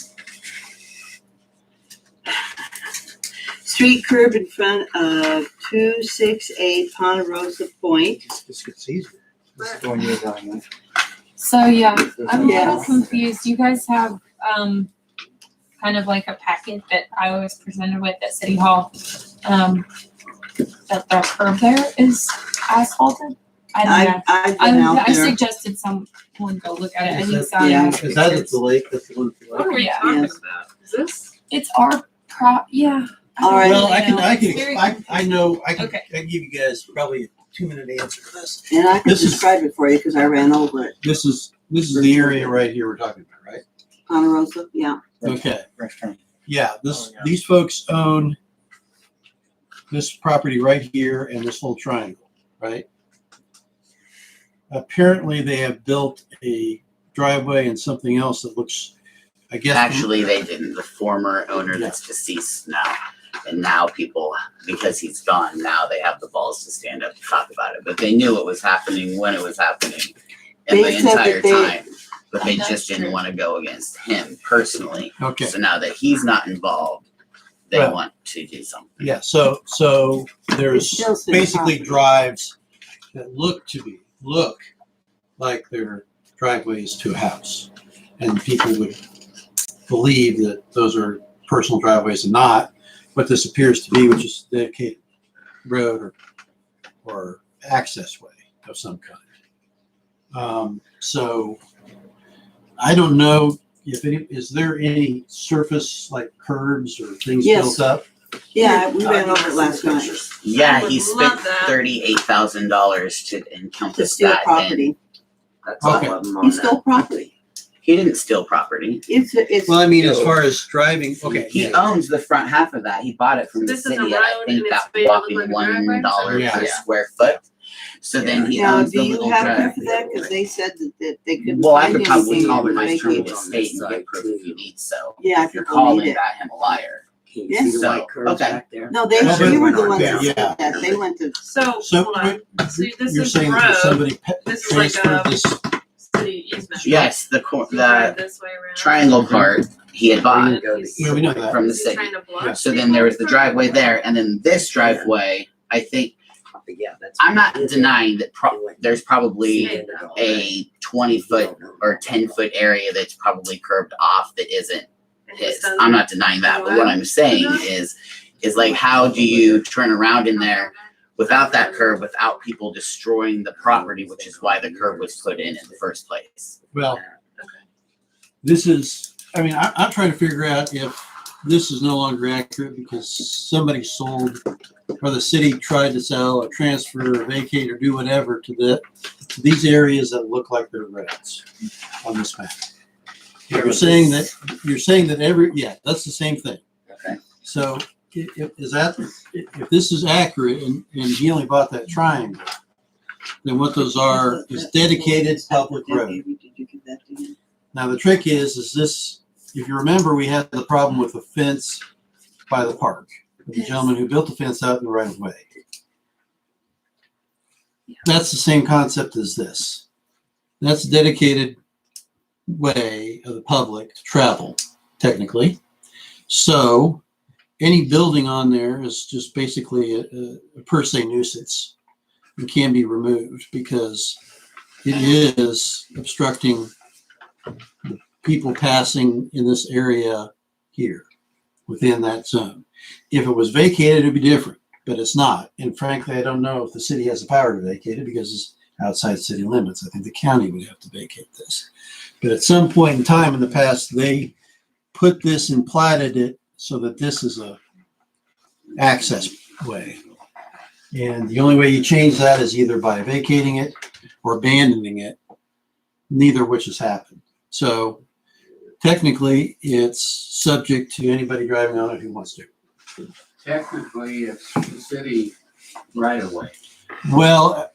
[SPEAKER 1] Street curb in front of 268 Ponderosa Point.
[SPEAKER 9] This gets easier.
[SPEAKER 12] This is the one you're talking about.
[SPEAKER 13] So yeah, I'm a little
[SPEAKER 1] Yes.
[SPEAKER 13] confused. You guys have kind of like a packet that I was presented with at City Hall. That the curb there is asphalted. I don't know.
[SPEAKER 1] I've been out
[SPEAKER 13] I
[SPEAKER 1] there.
[SPEAKER 13] suggested someone go look at it. I
[SPEAKER 9] Is
[SPEAKER 13] think
[SPEAKER 9] that-
[SPEAKER 13] Sally
[SPEAKER 1] yeah.
[SPEAKER 13] has
[SPEAKER 9] Is that at
[SPEAKER 13] pictures.
[SPEAKER 9] the lake? That's the one at the
[SPEAKER 4] What
[SPEAKER 9] lake?
[SPEAKER 4] are we
[SPEAKER 13] Yeah.
[SPEAKER 4] talking
[SPEAKER 1] Yes.
[SPEAKER 4] about? Is this?
[SPEAKER 13] It's our yeah.
[SPEAKER 1] All right.
[SPEAKER 9] Well, I
[SPEAKER 13] know.
[SPEAKER 9] can,
[SPEAKER 13] It's very
[SPEAKER 9] I know, I can
[SPEAKER 13] Okay.
[SPEAKER 9] give you guys probably a 2-minute answer to this.
[SPEAKER 1] And I can
[SPEAKER 9] This is-
[SPEAKER 1] describe it for you because I ran over it.
[SPEAKER 9] This is the area right here we're talking about, right?
[SPEAKER 1] Ponderosa, yeah.
[SPEAKER 9] Okay.
[SPEAKER 12] Restaurant.
[SPEAKER 9] Yeah, these folks own this property right here and this whole triangle, right? Apparently, they have built a driveway and something else that looks, I guess.
[SPEAKER 7] Actually, they didn't. The former owner that's deceased now And now people, because he's gone, now they have the balls to stand up and talk about it. But they knew it was happening when it was happening and
[SPEAKER 1] They
[SPEAKER 7] the
[SPEAKER 1] said
[SPEAKER 7] entire
[SPEAKER 1] that they-
[SPEAKER 7] time. But they just didn't want to go against him personally.
[SPEAKER 9] Okay.
[SPEAKER 7] So now that he's not involved, they
[SPEAKER 9] Well,
[SPEAKER 7] want to do something.
[SPEAKER 9] Yeah, so there's
[SPEAKER 1] Still city
[SPEAKER 9] basically
[SPEAKER 1] property.
[SPEAKER 9] drives that look like they're driveways to a house. And people would believe that those are personal driveways and not what this appears to be, which is dedicated road or access way of some kind. So I don't know is there any surface like curbs or things
[SPEAKER 1] Yes.
[SPEAKER 9] built up?
[SPEAKER 1] Yeah, we ran over it last night.
[SPEAKER 7] Yeah,
[SPEAKER 4] I
[SPEAKER 7] he
[SPEAKER 4] would
[SPEAKER 7] spent
[SPEAKER 4] love that.
[SPEAKER 7] $38,000 to
[SPEAKER 1] To
[SPEAKER 7] encompass
[SPEAKER 1] steal
[SPEAKER 7] that. And
[SPEAKER 1] property.
[SPEAKER 10] That's all
[SPEAKER 9] Okay.
[SPEAKER 10] of them
[SPEAKER 1] He
[SPEAKER 10] on
[SPEAKER 1] stole
[SPEAKER 10] that.
[SPEAKER 1] property.
[SPEAKER 7] he didn't steal property.
[SPEAKER 1] It's,
[SPEAKER 9] Well, I mean, as far as driving, okay.
[SPEAKER 7] He
[SPEAKER 9] yeah.
[SPEAKER 7] owns the front half of that. He bought it from the
[SPEAKER 4] This is a
[SPEAKER 7] city at I
[SPEAKER 4] road
[SPEAKER 7] think
[SPEAKER 4] and
[SPEAKER 7] that
[SPEAKER 4] it's made to look
[SPEAKER 7] whopping
[SPEAKER 4] like a driveway?
[SPEAKER 7] $1
[SPEAKER 9] Yeah.
[SPEAKER 7] per square foot. So then he
[SPEAKER 1] now,
[SPEAKER 7] owns
[SPEAKER 1] do
[SPEAKER 7] the
[SPEAKER 1] you
[SPEAKER 7] little
[SPEAKER 1] have
[SPEAKER 7] drive.
[SPEAKER 1] proof of that? Cause they said that they couldn't
[SPEAKER 7] Well, I
[SPEAKER 1] find
[SPEAKER 7] could probably
[SPEAKER 1] anything
[SPEAKER 7] call
[SPEAKER 1] that
[SPEAKER 7] him
[SPEAKER 1] was
[SPEAKER 7] my
[SPEAKER 1] vacated.
[SPEAKER 7] terminal state and get proof if you need so.
[SPEAKER 1] Yeah,
[SPEAKER 7] If you're
[SPEAKER 1] people need
[SPEAKER 7] calling
[SPEAKER 1] it.
[SPEAKER 7] that him a liar.
[SPEAKER 10] Can you
[SPEAKER 1] Yeah.
[SPEAKER 10] see the
[SPEAKER 7] So,
[SPEAKER 10] white curves
[SPEAKER 7] okay.
[SPEAKER 10] back there?
[SPEAKER 1] No,
[SPEAKER 9] Well,
[SPEAKER 1] we were the
[SPEAKER 10] but-
[SPEAKER 1] ones
[SPEAKER 9] yeah,
[SPEAKER 1] that
[SPEAKER 9] yeah.
[SPEAKER 1] said that. They went to,
[SPEAKER 4] So,
[SPEAKER 9] So
[SPEAKER 4] hold on. See, this
[SPEAKER 9] you're
[SPEAKER 4] is the
[SPEAKER 9] saying that
[SPEAKER 4] road.
[SPEAKER 9] somebody
[SPEAKER 4] This is like
[SPEAKER 9] transferred
[SPEAKER 4] a
[SPEAKER 9] this,
[SPEAKER 4] city easement.
[SPEAKER 7] Yes, the
[SPEAKER 4] So you drive
[SPEAKER 7] the
[SPEAKER 4] this way around.
[SPEAKER 7] triangle part he had bought
[SPEAKER 9] yeah, we know that.
[SPEAKER 7] from the
[SPEAKER 4] Is he
[SPEAKER 7] city.
[SPEAKER 4] trying to block
[SPEAKER 9] Yeah.
[SPEAKER 7] So then there was the driveway there, and then this driveway. I think
[SPEAKER 10] Yeah, that's.
[SPEAKER 7] I'm not denying that there's probably
[SPEAKER 4] Yeah.
[SPEAKER 7] a 20-foot or 10-foot area that's probably curved off that isn't
[SPEAKER 4] And he's
[SPEAKER 7] his.
[SPEAKER 4] done
[SPEAKER 7] I'm not denying that, but what I'm saying is like, how do you turn around in there without that curb, without people destroying the property, which is why the curb was put in the first place.
[SPEAKER 9] well, this is, I mean, I'm trying to figure out if this is no longer accurate because somebody sold or the city tried to sell or transfer or vacate or do whatever to these areas that look like they're reds on this map. You're saying that yeah, that's the same thing.
[SPEAKER 7] Okay.
[SPEAKER 9] So if this is accurate and he only bought that triangle, then what those are is dedicated public road.
[SPEAKER 1] Did you give that to him?
[SPEAKER 9] Now, the trick is this, if you remember, we had the problem with the fence by the park. The gentleman who built the fence out in the right of way. That's the same concept as this. That's a dedicated way of the public to travel, technically. So any building on there is just basically a per se nuisance and can be removed because it is obstructing people passing in this area here within that zone. If it was vacated, it'd be different, but it's not. And frankly, I don't know if the city has the power to vacate it because it's outside city limits. I think the county would have to vacate this. But at some point in time in the past, they put this and platted it so that this is a access way. And the only way you change that is either by vacating it or abandoning it, neither of which has happened. So technically, it's subject to anybody driving on it who wants to.
[SPEAKER 11] Technically, it's the city right away.
[SPEAKER 9] Well,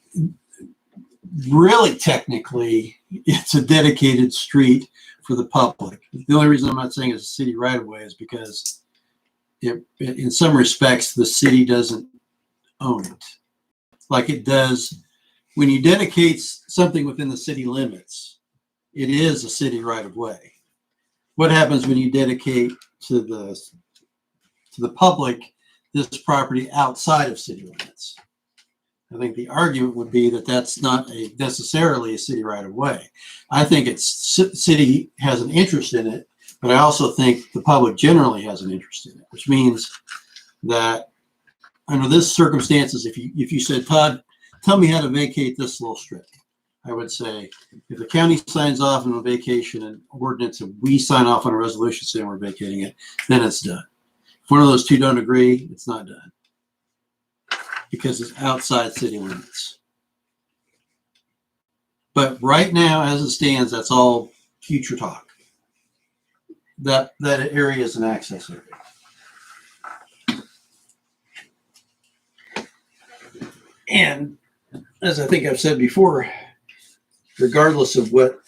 [SPEAKER 9] really, technically, it's a dedicated street for the public. The only reason I'm not saying it's a city right of way is because in some respects, the city doesn't own it. Like it does when you dedicate something within the city limits, it is a city right of way. What happens when you dedicate to the public this property outside of city limits? I think the argument would be that that's not necessarily a city right of way. I think city has an interest in it, but I also think the public generally has an interest in it, which means that under this circumstances, if you said, Todd, tell me how to vacate this little strip, I would say, if the county signs off on a vacation and ordinance and we sign off on a resolution saying we're vacating it, then it's done. If one of those two don't agree, it's not done because it's outside city limits. But right now, as it stands, that's all future talk. That area is an access area. And as I think I've said before, regardless of what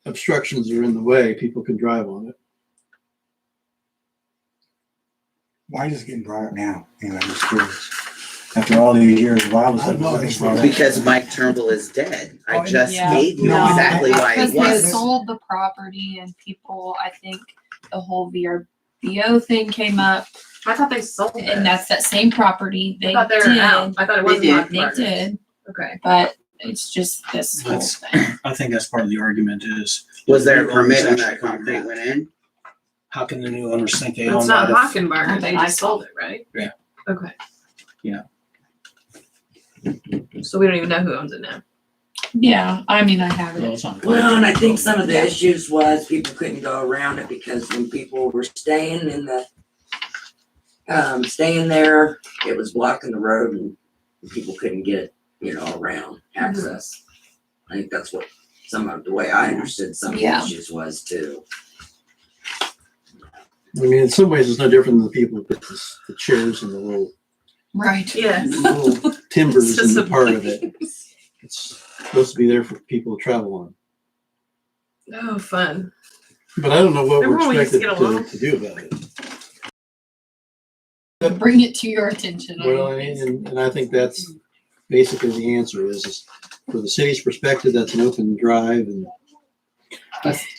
[SPEAKER 9] obstructions are in the way, people can drive on it.
[SPEAKER 12] Why is this getting brought up now? Anyway, I'm just curious. After all these years, why all of a sudden it's getting brought up?
[SPEAKER 7] Because Mike Turnbull is dead. I just
[SPEAKER 13] Yeah.
[SPEAKER 7] gave you
[SPEAKER 12] No,
[SPEAKER 7] exactly why it
[SPEAKER 13] Because they
[SPEAKER 7] was.
[SPEAKER 13] sold the property and people, I think the whole VRBO thing came up,
[SPEAKER 4] I thought they sold it.
[SPEAKER 13] and that's that same property.
[SPEAKER 4] I
[SPEAKER 13] They
[SPEAKER 4] thought they were out.
[SPEAKER 13] did,
[SPEAKER 4] I thought it
[SPEAKER 1] They
[SPEAKER 4] wasn't
[SPEAKER 1] did.
[SPEAKER 4] on
[SPEAKER 13] they
[SPEAKER 4] market.
[SPEAKER 13] did,
[SPEAKER 4] Okay.
[SPEAKER 13] but it's just this whole
[SPEAKER 2] That's-
[SPEAKER 13] thing.
[SPEAKER 2] I think that's part of the argument is.
[SPEAKER 7] Was there a
[SPEAKER 2] the new owners
[SPEAKER 7] permit when
[SPEAKER 2] actually
[SPEAKER 7] that concrete
[SPEAKER 2] own
[SPEAKER 7] went in?
[SPEAKER 2] How can the new owners think they
[SPEAKER 4] It's
[SPEAKER 2] own
[SPEAKER 4] not
[SPEAKER 2] that?
[SPEAKER 4] Hockenbarger. They just sold it, right?
[SPEAKER 2] Yeah.
[SPEAKER 4] Okay.
[SPEAKER 2] Yeah.
[SPEAKER 4] So we don't even know who owns it now.
[SPEAKER 13] Yeah, I mean, I have it.
[SPEAKER 10] Well, and I think some of the issues was people couldn't go around it because when people were staying in the, staying there, it was blocking the road and people couldn't get, around access. I think that's what some of the way I understood some of the
[SPEAKER 13] Yeah.
[SPEAKER 10] issues was too.
[SPEAKER 9] I mean, in some ways, it's no different than the people with the chairs and the little
[SPEAKER 13] Right.
[SPEAKER 4] Yes.
[SPEAKER 9] little timbers in the part of it.
[SPEAKER 4] Accessibility.
[SPEAKER 9] It's supposed to be there for people to travel on.
[SPEAKER 4] Oh, fun.
[SPEAKER 9] But I don't know what
[SPEAKER 4] Remember when we
[SPEAKER 9] we're
[SPEAKER 4] used to
[SPEAKER 9] expected
[SPEAKER 4] get along?
[SPEAKER 9] to do about it.
[SPEAKER 13] Bring it to your attention.
[SPEAKER 9] Well, and I think that's basically the answer is for the city's perspective, that's an open drive and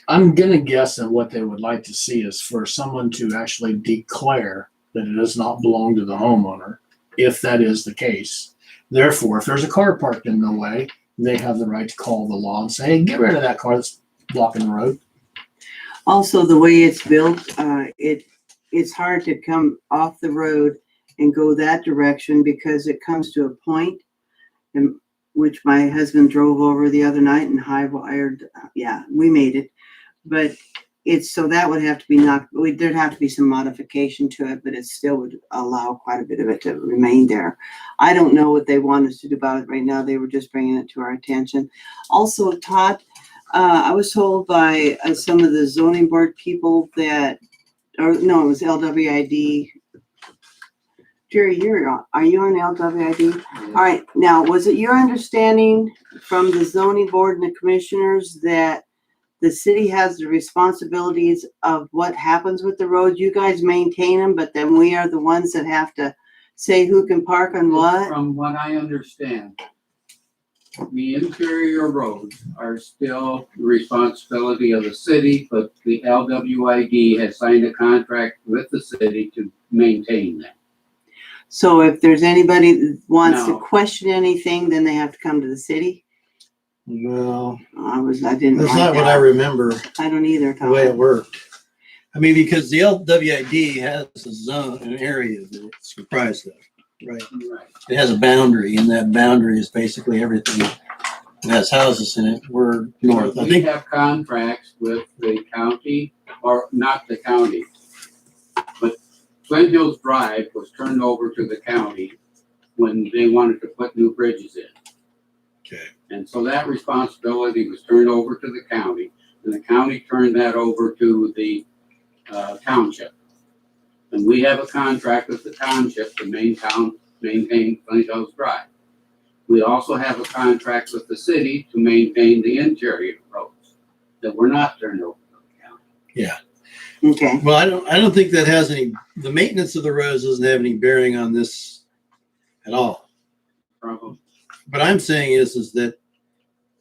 [SPEAKER 5] I'm gonna guess that what they would like to see is for someone to actually declare that it does not belong to the homeowner, if that is the case. Therefore, if there's a car parked in the way, they have the right to call the law and say, hey, get rid of that car that's blocking the road.
[SPEAKER 1] Also, the way it's built, it's hard to come off the road and go that direction because it comes to a point, and which my husband drove over the other night and high wired. Yeah, we made it, but it's so that would have to be there'd have to be some modification to it, but it still would allow quite a bit of it to remain there. I don't know what they want us to do about it right now. They were just bringing it to our attention. Also, Todd, I was told by some of the zoning board people that, or no, it was LWID. Jerry, are you on LWID? All right, now, was it your understanding from the zoning board and the commissioners that the city has the responsibilities of what happens with the roads? You guys maintain them, but then we are the ones that have to say who can park on what?
[SPEAKER 11] From what I understand, the interior roads are still the responsibility of the city, but the LWID has signed a contract with the city to maintain them.
[SPEAKER 1] So if there's anybody that wants to
[SPEAKER 11] No.
[SPEAKER 1] question anything, then they have to come to the city?
[SPEAKER 9] well,
[SPEAKER 1] I didn't
[SPEAKER 9] that's
[SPEAKER 1] like
[SPEAKER 9] not what I
[SPEAKER 1] that.
[SPEAKER 9] remember
[SPEAKER 1] I don't either,
[SPEAKER 9] the way it
[SPEAKER 1] Tom.
[SPEAKER 9] worked. I mean, because the LWID has a zone, an area that it's comprised of, right?
[SPEAKER 11] Right.
[SPEAKER 9] It has a boundary, and that boundary is basically everything that has houses in it. We're north. I
[SPEAKER 11] We
[SPEAKER 9] think
[SPEAKER 11] have contracts with the county, or not the county, but Flint Hills Drive was turned over to the county when they wanted to put new bridges in.
[SPEAKER 9] Okay.
[SPEAKER 11] And so that responsibility was turned over to the county, and the county turned that over to the township. And we have a contract with the township to maintain Flint Hills Drive. We also have a contract with the city to maintain the interior roads that were not turned over to the county.
[SPEAKER 9] Yeah.
[SPEAKER 1] Okay.
[SPEAKER 9] Well, I don't think that has any, the maintenance of the roads doesn't have any bearing on this at all.
[SPEAKER 11] Problem.
[SPEAKER 9] What I'm saying is that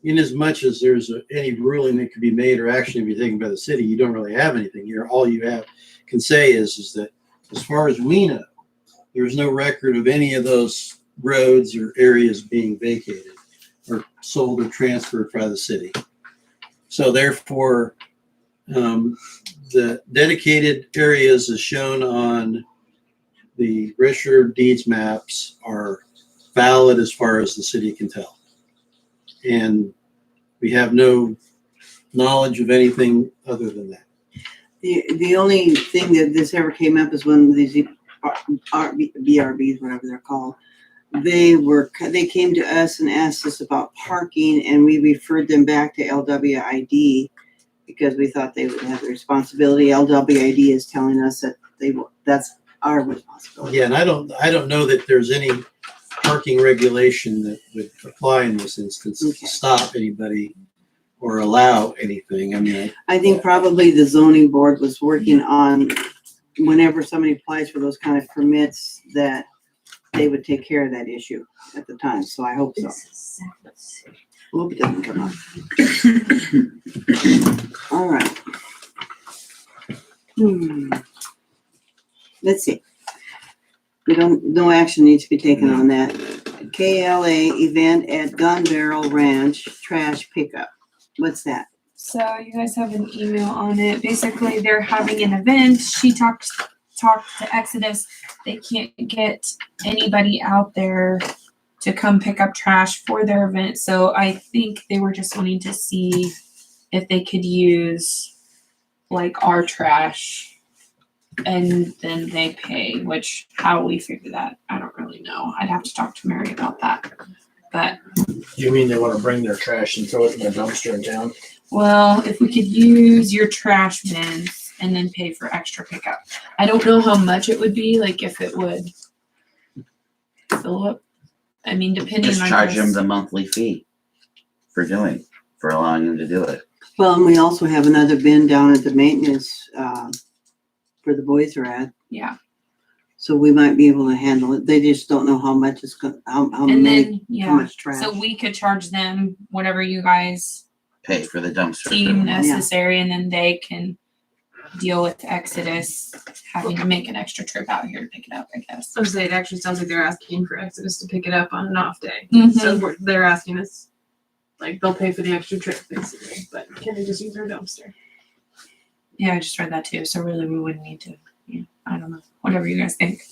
[SPEAKER 9] in as much as there's any ruling that could be made or action to be taken by the city, you don't really have anything here. All you can say is that as far as we know, there's no record of any of those roads or areas being vacated or sold or transferred by the city. So therefore, the dedicated areas as shown on the register of deeds maps are valid as far as the city can tell. And we have no knowledge of anything other than that.
[SPEAKER 1] The only thing that this ever came up is when these BRBs, whatever they're called, they came to us and asked us about parking, and we referred them back to LWID because we thought they would have the responsibility. LWID is telling us that that's our responsibility.
[SPEAKER 9] Yeah, and I don't know that there's any parking regulation that would apply in this instance to
[SPEAKER 1] Okay.
[SPEAKER 9] stop anybody or allow anything. I mean,
[SPEAKER 1] I think probably the zoning board was working on whenever somebody applies for those kind of permits, that they would take care of that issue at the time, so I hope so. Hope it doesn't come up. All right. Let's see. No action needs to be taken on that. KLA event at Gun Barrel Ranch, trash pickup. What's that?
[SPEAKER 13] So you guys have an email on it. Basically, they're having an event. She talked to Exodus. They can't get anybody out there to come pick up trash for their event. So I think they were just wanting to see if they could use like our trash, and then they pay, which how we figure that, I don't really know. I'd have to talk to Mary about that. But
[SPEAKER 5] You mean they wanna bring their trash and throw it in the dumpster in town?
[SPEAKER 13] well, if we could use your trash bins and then pay for extra pickup. I don't know how much it would be, like if it would fill up. I mean, depending
[SPEAKER 7] Just
[SPEAKER 13] on
[SPEAKER 7] charge them
[SPEAKER 13] this-
[SPEAKER 7] the monthly fee for allowing them to do it.
[SPEAKER 1] Well, and we also have another bin down at the maintenance, where the boys are at,
[SPEAKER 13] Yeah,
[SPEAKER 1] so we might be able to handle it. They just don't know how much it's how
[SPEAKER 13] and
[SPEAKER 1] many,
[SPEAKER 13] then,
[SPEAKER 1] how
[SPEAKER 13] yeah,
[SPEAKER 1] much trash.
[SPEAKER 13] so we could charge them whatever you guys
[SPEAKER 7] Pay for the dumpster.
[SPEAKER 13] deem
[SPEAKER 7] fee.
[SPEAKER 13] necessary, and then they can deal with Exodus having to make an extra trip out here to pick it up, I guess.
[SPEAKER 4] I was saying, it actually sounds like they're asking for Exodus to pick it up on an off day.
[SPEAKER 13] Mhm.
[SPEAKER 4] So they're asking us, like, they'll pay for the extra trip basically, but can they just use our dumpster?
[SPEAKER 13] Yeah, I just read that too, so really we wouldn't need to, I don't know, whatever you guys think.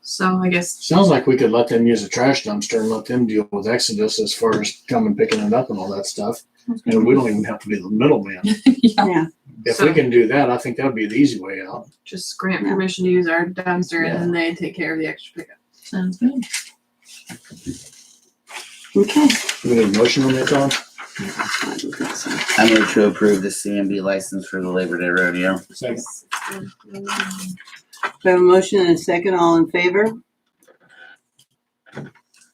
[SPEAKER 4] So I guess,
[SPEAKER 5] Sounds like we could let them use a trash dumpster and let them deal with Exodus as far as coming picking it up and all that stuff. And we don't even have to be the middleman.
[SPEAKER 13] Yeah.
[SPEAKER 5] If we can do that, I think that'd be the easy way out.
[SPEAKER 4] just grant permission to use our dumpster and then they take care of the extra pickup.
[SPEAKER 13] Sounds good.
[SPEAKER 1] Okay.
[SPEAKER 5] Do we need a motion on that, Tom?
[SPEAKER 7] I move to approve the CMB license for the Labor Day Rodeo.
[SPEAKER 5] Second.
[SPEAKER 1] We have a motion and a second, all in favor?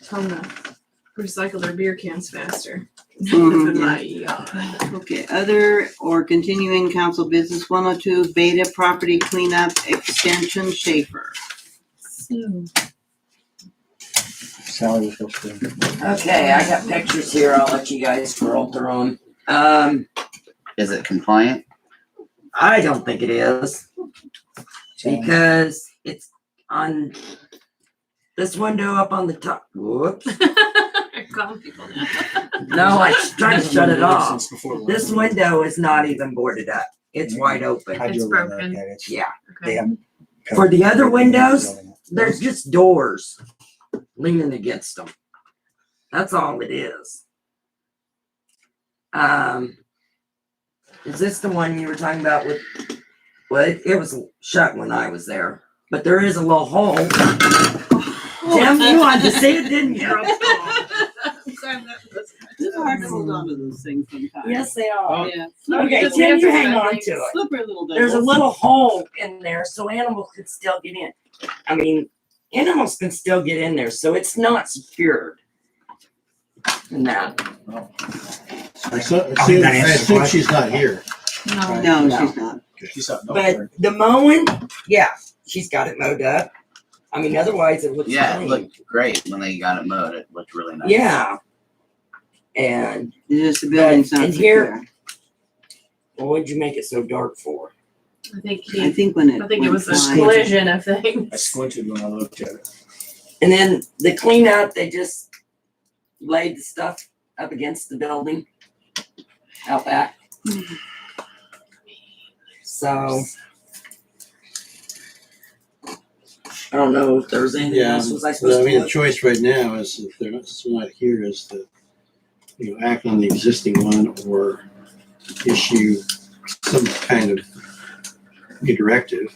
[SPEAKER 4] Tell them to recycle their beer cans faster.
[SPEAKER 1] Mhm,
[SPEAKER 4] Than
[SPEAKER 1] yeah.
[SPEAKER 4] my,
[SPEAKER 1] Okay, other or continuing council business 102 Beta property cleanup extension Schaefer.
[SPEAKER 13] So,
[SPEAKER 12] Sally was supposed to.
[SPEAKER 10] Okay, I got pictures here. I'll let you guys scroll through them.
[SPEAKER 7] Is it compliant?
[SPEAKER 10] I don't think it is because it's on this window up on the top. Whoops.
[SPEAKER 4] You're calling people now.
[SPEAKER 10] No, I tried to shut it off.
[SPEAKER 5] Since before the
[SPEAKER 10] This
[SPEAKER 5] last-
[SPEAKER 10] window is not even boarded up. It's wide open.
[SPEAKER 12] I
[SPEAKER 4] It's
[SPEAKER 12] do remember
[SPEAKER 4] broken.
[SPEAKER 12] that. It's-
[SPEAKER 10] Yeah.
[SPEAKER 12] They
[SPEAKER 4] Okay.
[SPEAKER 12] haven't.
[SPEAKER 10] For the other windows, there's just doors leaning against them. That's all it is. Is this the one you were talking about with, well, it was shut when I was there, but there is a little hole. Jim, you wanted to see it, didn't you?
[SPEAKER 1] It's hard to hold on to those things sometimes.
[SPEAKER 10] Yes, they are.
[SPEAKER 1] Yeah.
[SPEAKER 10] Okay,
[SPEAKER 4] Just
[SPEAKER 10] Jim, you
[SPEAKER 4] answer
[SPEAKER 10] hang on
[SPEAKER 4] something.
[SPEAKER 10] to it.
[SPEAKER 1] Slippery little devils.
[SPEAKER 10] There's a little hole in there so animals could still get in. I mean, animals can still get in there, so it's not secured. And that,
[SPEAKER 9] I think she's not here.
[SPEAKER 13] no.
[SPEAKER 1] No,
[SPEAKER 10] No.
[SPEAKER 1] she's not.
[SPEAKER 5] She's up north
[SPEAKER 10] but
[SPEAKER 5] there.
[SPEAKER 10] the mowing, yeah, she's got it mowed up. I mean, otherwise it looks
[SPEAKER 7] Yeah, it
[SPEAKER 10] clean.
[SPEAKER 7] looked great when they got it mowed. It looked really nice.
[SPEAKER 10] Yeah. And
[SPEAKER 1] It's just the building's not
[SPEAKER 10] And here-
[SPEAKER 1] secure.
[SPEAKER 10] well, what'd you make it so dark for?
[SPEAKER 4] I think
[SPEAKER 1] I think when it.
[SPEAKER 4] I think it was a
[SPEAKER 1] went flying-
[SPEAKER 4] collision of things.
[SPEAKER 5] I squinted when I looked at it.
[SPEAKER 10] And then the cleanup, they just laid the stuff up against the building out back. So I don't know if there's anything
[SPEAKER 9] Yeah,
[SPEAKER 10] else. Was I
[SPEAKER 9] but I
[SPEAKER 10] supposed to
[SPEAKER 9] mean, the
[SPEAKER 10] look?
[SPEAKER 9] choice right now is if they're not, still not here is to, act on the existing one or issue some kind of new directive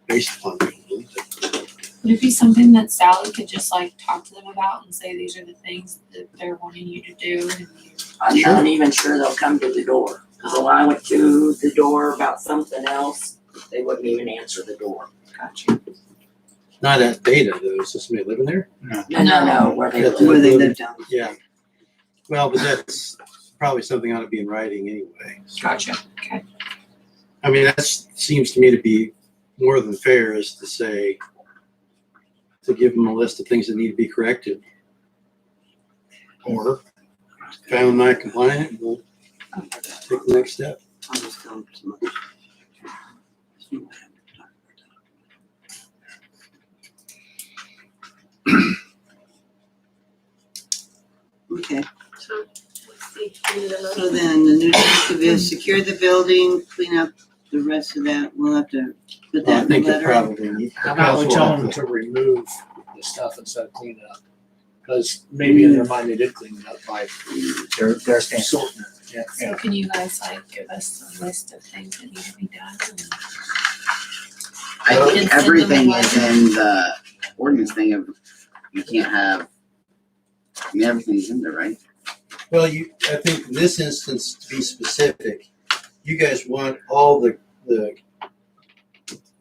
[SPEAKER 9] based upon the old one.
[SPEAKER 13] Would it be something that Sally could just like talk to them about and say these are the things that they're wanting you to do? And
[SPEAKER 10] I'm not even sure they'll come to the door. So when I went to the door about something else, they wouldn't even answer the door.
[SPEAKER 13] Gotcha.
[SPEAKER 9] Not at Beta though, is this somebody living there?
[SPEAKER 10] No, where they
[SPEAKER 9] That's
[SPEAKER 10] live.
[SPEAKER 1] Where they live down.
[SPEAKER 9] Yeah. Well, but that's probably something ought to be in writing anyway. So,
[SPEAKER 13] Gotcha. Okay.
[SPEAKER 9] I mean, that seems to me to be more than fair is to say, to give them a list of things that need to be corrected. Or found not compliant, we'll take the next step.
[SPEAKER 1] I'll just tell them as much. Okay,
[SPEAKER 4] So, let's see. We need a
[SPEAKER 1] so
[SPEAKER 4] motion.
[SPEAKER 1] then the new directive is secure the building, clean up the rest of that. We'll have to put
[SPEAKER 9] Well, I
[SPEAKER 1] that in
[SPEAKER 9] think
[SPEAKER 1] the
[SPEAKER 9] it
[SPEAKER 1] letter.
[SPEAKER 9] probably needs.
[SPEAKER 5] How about we tell them to remove the stuff instead of clean it up? Because maybe in their mind they did clean it up by
[SPEAKER 12] They're standing.
[SPEAKER 5] sorting it. Yeah.
[SPEAKER 13] So can you guys like give us a list of things that need to be done?
[SPEAKER 7] I
[SPEAKER 13] And
[SPEAKER 7] think
[SPEAKER 13] send them
[SPEAKER 7] everything
[SPEAKER 13] a
[SPEAKER 7] is in the ordinance thing of, you can't have, I mean, everything's in there, right?
[SPEAKER 9] Well, I think in this instance, to be specific, you guys want all the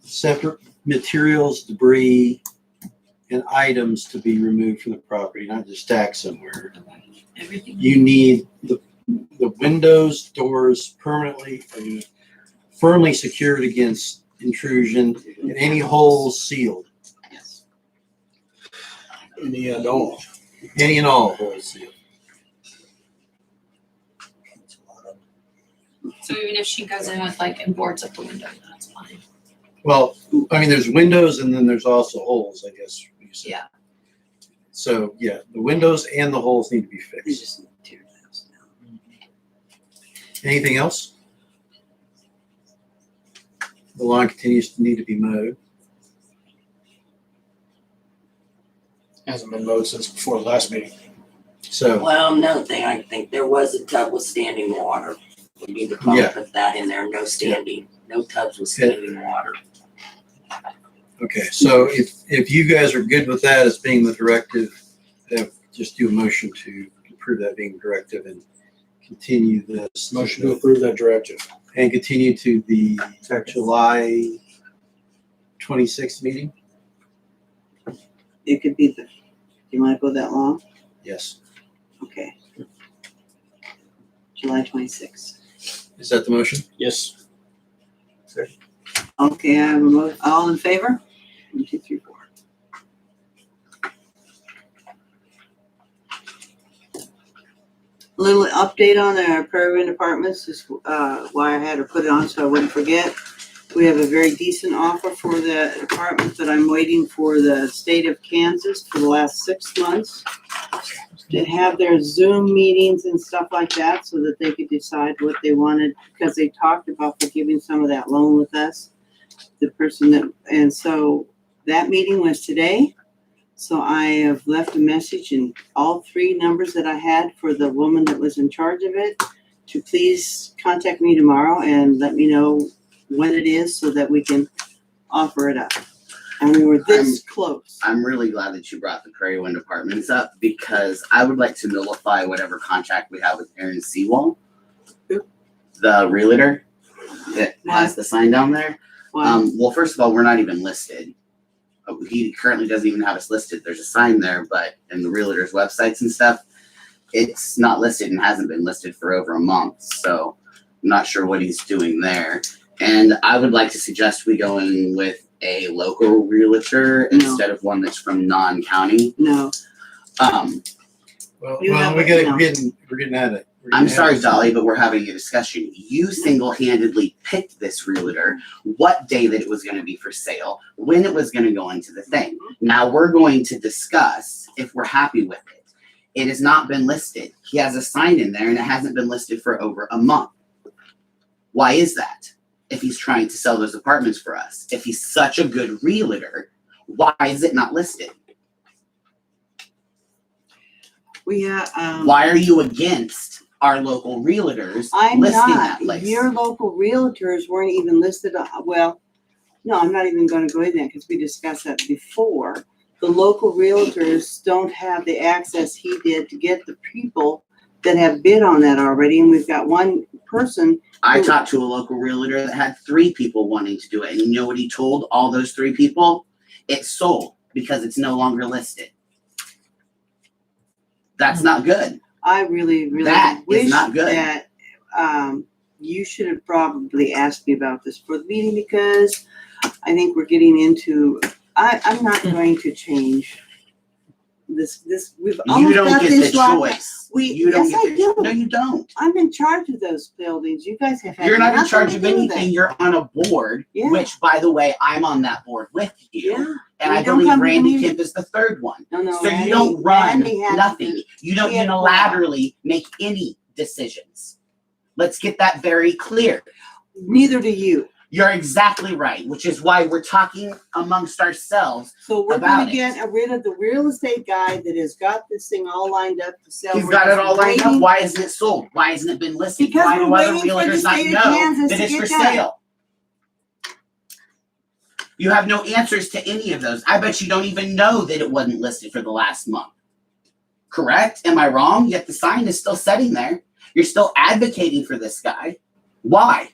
[SPEAKER 9] separate materials, debris, and items to be removed from the property, not just stacked somewhere.
[SPEAKER 13] Everything.
[SPEAKER 9] You need the windows, doors firmly secured against intrusion, and any holes sealed.
[SPEAKER 7] Yes.
[SPEAKER 5] Any and all.
[SPEAKER 9] Any and all holes sealed.
[SPEAKER 13] So even if she goes in with like and boards up the window, that's fine.
[SPEAKER 9] Well, I mean, there's windows and then there's also holes, I guess you said.
[SPEAKER 13] Yeah.
[SPEAKER 9] So, yeah, the windows and the holes need to be
[SPEAKER 1] We
[SPEAKER 9] fixed.
[SPEAKER 1] just need to tear the house down.
[SPEAKER 9] Anything else? The lawn continues to need to be mowed.
[SPEAKER 5] Hasn't been mowed since before the last meeting.
[SPEAKER 9] So,
[SPEAKER 10] Well, another thing, I think there was a tub with standing water. We need to probably
[SPEAKER 9] Yeah.
[SPEAKER 10] put that in there, no standing, no tubs with standing water.
[SPEAKER 9] okay, so if you guys are good with that as being the directive, just do a motion to approve that being directive and continue this.
[SPEAKER 5] Motion to approve that directive.
[SPEAKER 9] And continue to the July 26th meeting?
[SPEAKER 1] It could be you wanna go that long?
[SPEAKER 9] Yes.
[SPEAKER 1] Okay. July 26th.
[SPEAKER 9] Is that the motion?
[SPEAKER 5] Yes.
[SPEAKER 1] Okay, I have a all in favor? 1, 2, 3, 4. Little update on our Prairie Wind Apartments is why I had to put it on so I wouldn't forget. We have a very decent offer for the apartment that I'm waiting for the state of Kansas for the last 6 months to have their Zoom meetings and stuff like that so that they could decide what they wanted, because they talked about forgiving some of that loan with us. The person that, and so that meeting was today. So I have left a message in all 3 numbers that I had for the woman that was in charge of it to please contact me tomorrow and let me know when it is so that we can offer it up. And we were this close.
[SPEAKER 7] I'm really glad that you brought the Prairie Wind Apartments up, because I would like to nullify whatever contract we have with Aaron Seawall.
[SPEAKER 1] Who?
[SPEAKER 7] The realtor that has the sign down there.
[SPEAKER 1] Wow.
[SPEAKER 7] Well, first of all, we're not even listed. He currently doesn't even have us listed. There's a sign there, but in the realtor's websites and stuff, it's not listed and hasn't been listed for over a month. So I'm not sure what he's doing there. And I would like to suggest we go in with a local realtor
[SPEAKER 1] No.
[SPEAKER 7] instead of one that's from non-county.
[SPEAKER 1] No,
[SPEAKER 9] Well,
[SPEAKER 1] You have
[SPEAKER 9] we're
[SPEAKER 1] it,
[SPEAKER 9] getting,
[SPEAKER 1] no.
[SPEAKER 9] we're getting at it. We're
[SPEAKER 7] I'm
[SPEAKER 9] getting at
[SPEAKER 7] sorry,
[SPEAKER 9] it.
[SPEAKER 7] Dolly, but we're having a discussion. You single-handedly picked this realtor, what day that it was gonna be for sale, when it was gonna go into the thing. Now, we're going to discuss if we're happy with it. It has not been listed. He has a sign in there and it hasn't been listed for over a month. Why is that? If he's trying to sell those apartments for us, if he's such a good realtor, why is it not listed?
[SPEAKER 1] we have,
[SPEAKER 7] Why are you against our local realtors
[SPEAKER 1] I'm
[SPEAKER 7] listing
[SPEAKER 1] not.
[SPEAKER 7] that place?
[SPEAKER 1] Your local realtors weren't even listed, well, no, I'm not even gonna go into that because we discussed that before. The local realtors don't have the access he did to get the people that have bid on that already, and we've got one person.
[SPEAKER 7] I talked to a local realtor that had 3 people wanting to do it, and you know what he told all those 3 people? It's sold because it's no longer listed. That's not good.
[SPEAKER 1] I really, really
[SPEAKER 7] That is
[SPEAKER 1] wish
[SPEAKER 7] not good.
[SPEAKER 1] that, you should have probably asked me about this for the meeting because I think we're getting into, I'm not going to change this, we've
[SPEAKER 7] You
[SPEAKER 1] almost
[SPEAKER 7] don't
[SPEAKER 1] got
[SPEAKER 7] get
[SPEAKER 1] this
[SPEAKER 7] the
[SPEAKER 1] locked.
[SPEAKER 7] choice.
[SPEAKER 1] We,
[SPEAKER 7] You don't
[SPEAKER 1] yes,
[SPEAKER 7] get
[SPEAKER 1] I
[SPEAKER 7] the,
[SPEAKER 1] do.
[SPEAKER 7] no, you don't.
[SPEAKER 1] I'm in charge of those buildings. You guys have had
[SPEAKER 7] You're not in
[SPEAKER 1] nothing
[SPEAKER 7] charge
[SPEAKER 1] to
[SPEAKER 7] of
[SPEAKER 1] do with
[SPEAKER 7] anything.
[SPEAKER 1] it.
[SPEAKER 7] You're on a board,
[SPEAKER 1] Yeah.
[SPEAKER 7] which, by the way, I'm on that board with you.
[SPEAKER 1] Yeah.
[SPEAKER 7] And
[SPEAKER 1] We
[SPEAKER 7] I
[SPEAKER 1] don't
[SPEAKER 7] believe
[SPEAKER 1] come to the
[SPEAKER 7] Randy
[SPEAKER 1] meeting.
[SPEAKER 7] Kemp is the third one.
[SPEAKER 1] No,
[SPEAKER 7] So
[SPEAKER 1] Randy-
[SPEAKER 7] you don't run
[SPEAKER 1] Randy had
[SPEAKER 7] nothing.
[SPEAKER 1] to-
[SPEAKER 7] You don't
[SPEAKER 1] he had
[SPEAKER 7] unilaterally make any decisions. Let's get that very clear.
[SPEAKER 1] Neither do you.
[SPEAKER 7] You're exactly right, which is why we're talking amongst ourselves.
[SPEAKER 1] So we're
[SPEAKER 7] About
[SPEAKER 1] gonna get rid of the real estate guy that has got this thing all lined up to sell.
[SPEAKER 7] He's
[SPEAKER 1] We're
[SPEAKER 7] got it
[SPEAKER 1] just
[SPEAKER 7] all lined up.
[SPEAKER 1] waiting-
[SPEAKER 7] Why isn't it sold? Why hasn't it been listed?
[SPEAKER 1] Because
[SPEAKER 7] Why
[SPEAKER 1] we're
[SPEAKER 7] do other
[SPEAKER 1] waiting for the
[SPEAKER 7] realtors not
[SPEAKER 1] state of
[SPEAKER 7] know
[SPEAKER 1] Kansas
[SPEAKER 7] that
[SPEAKER 1] to
[SPEAKER 7] it's
[SPEAKER 1] get
[SPEAKER 7] for
[SPEAKER 1] that.
[SPEAKER 7] sale? You have no answers to any of those. I bet you don't even know that it wasn't listed for the last month. Correct? Am I wrong? Yet the sign is still sitting there. You're still advocating for this guy. Why?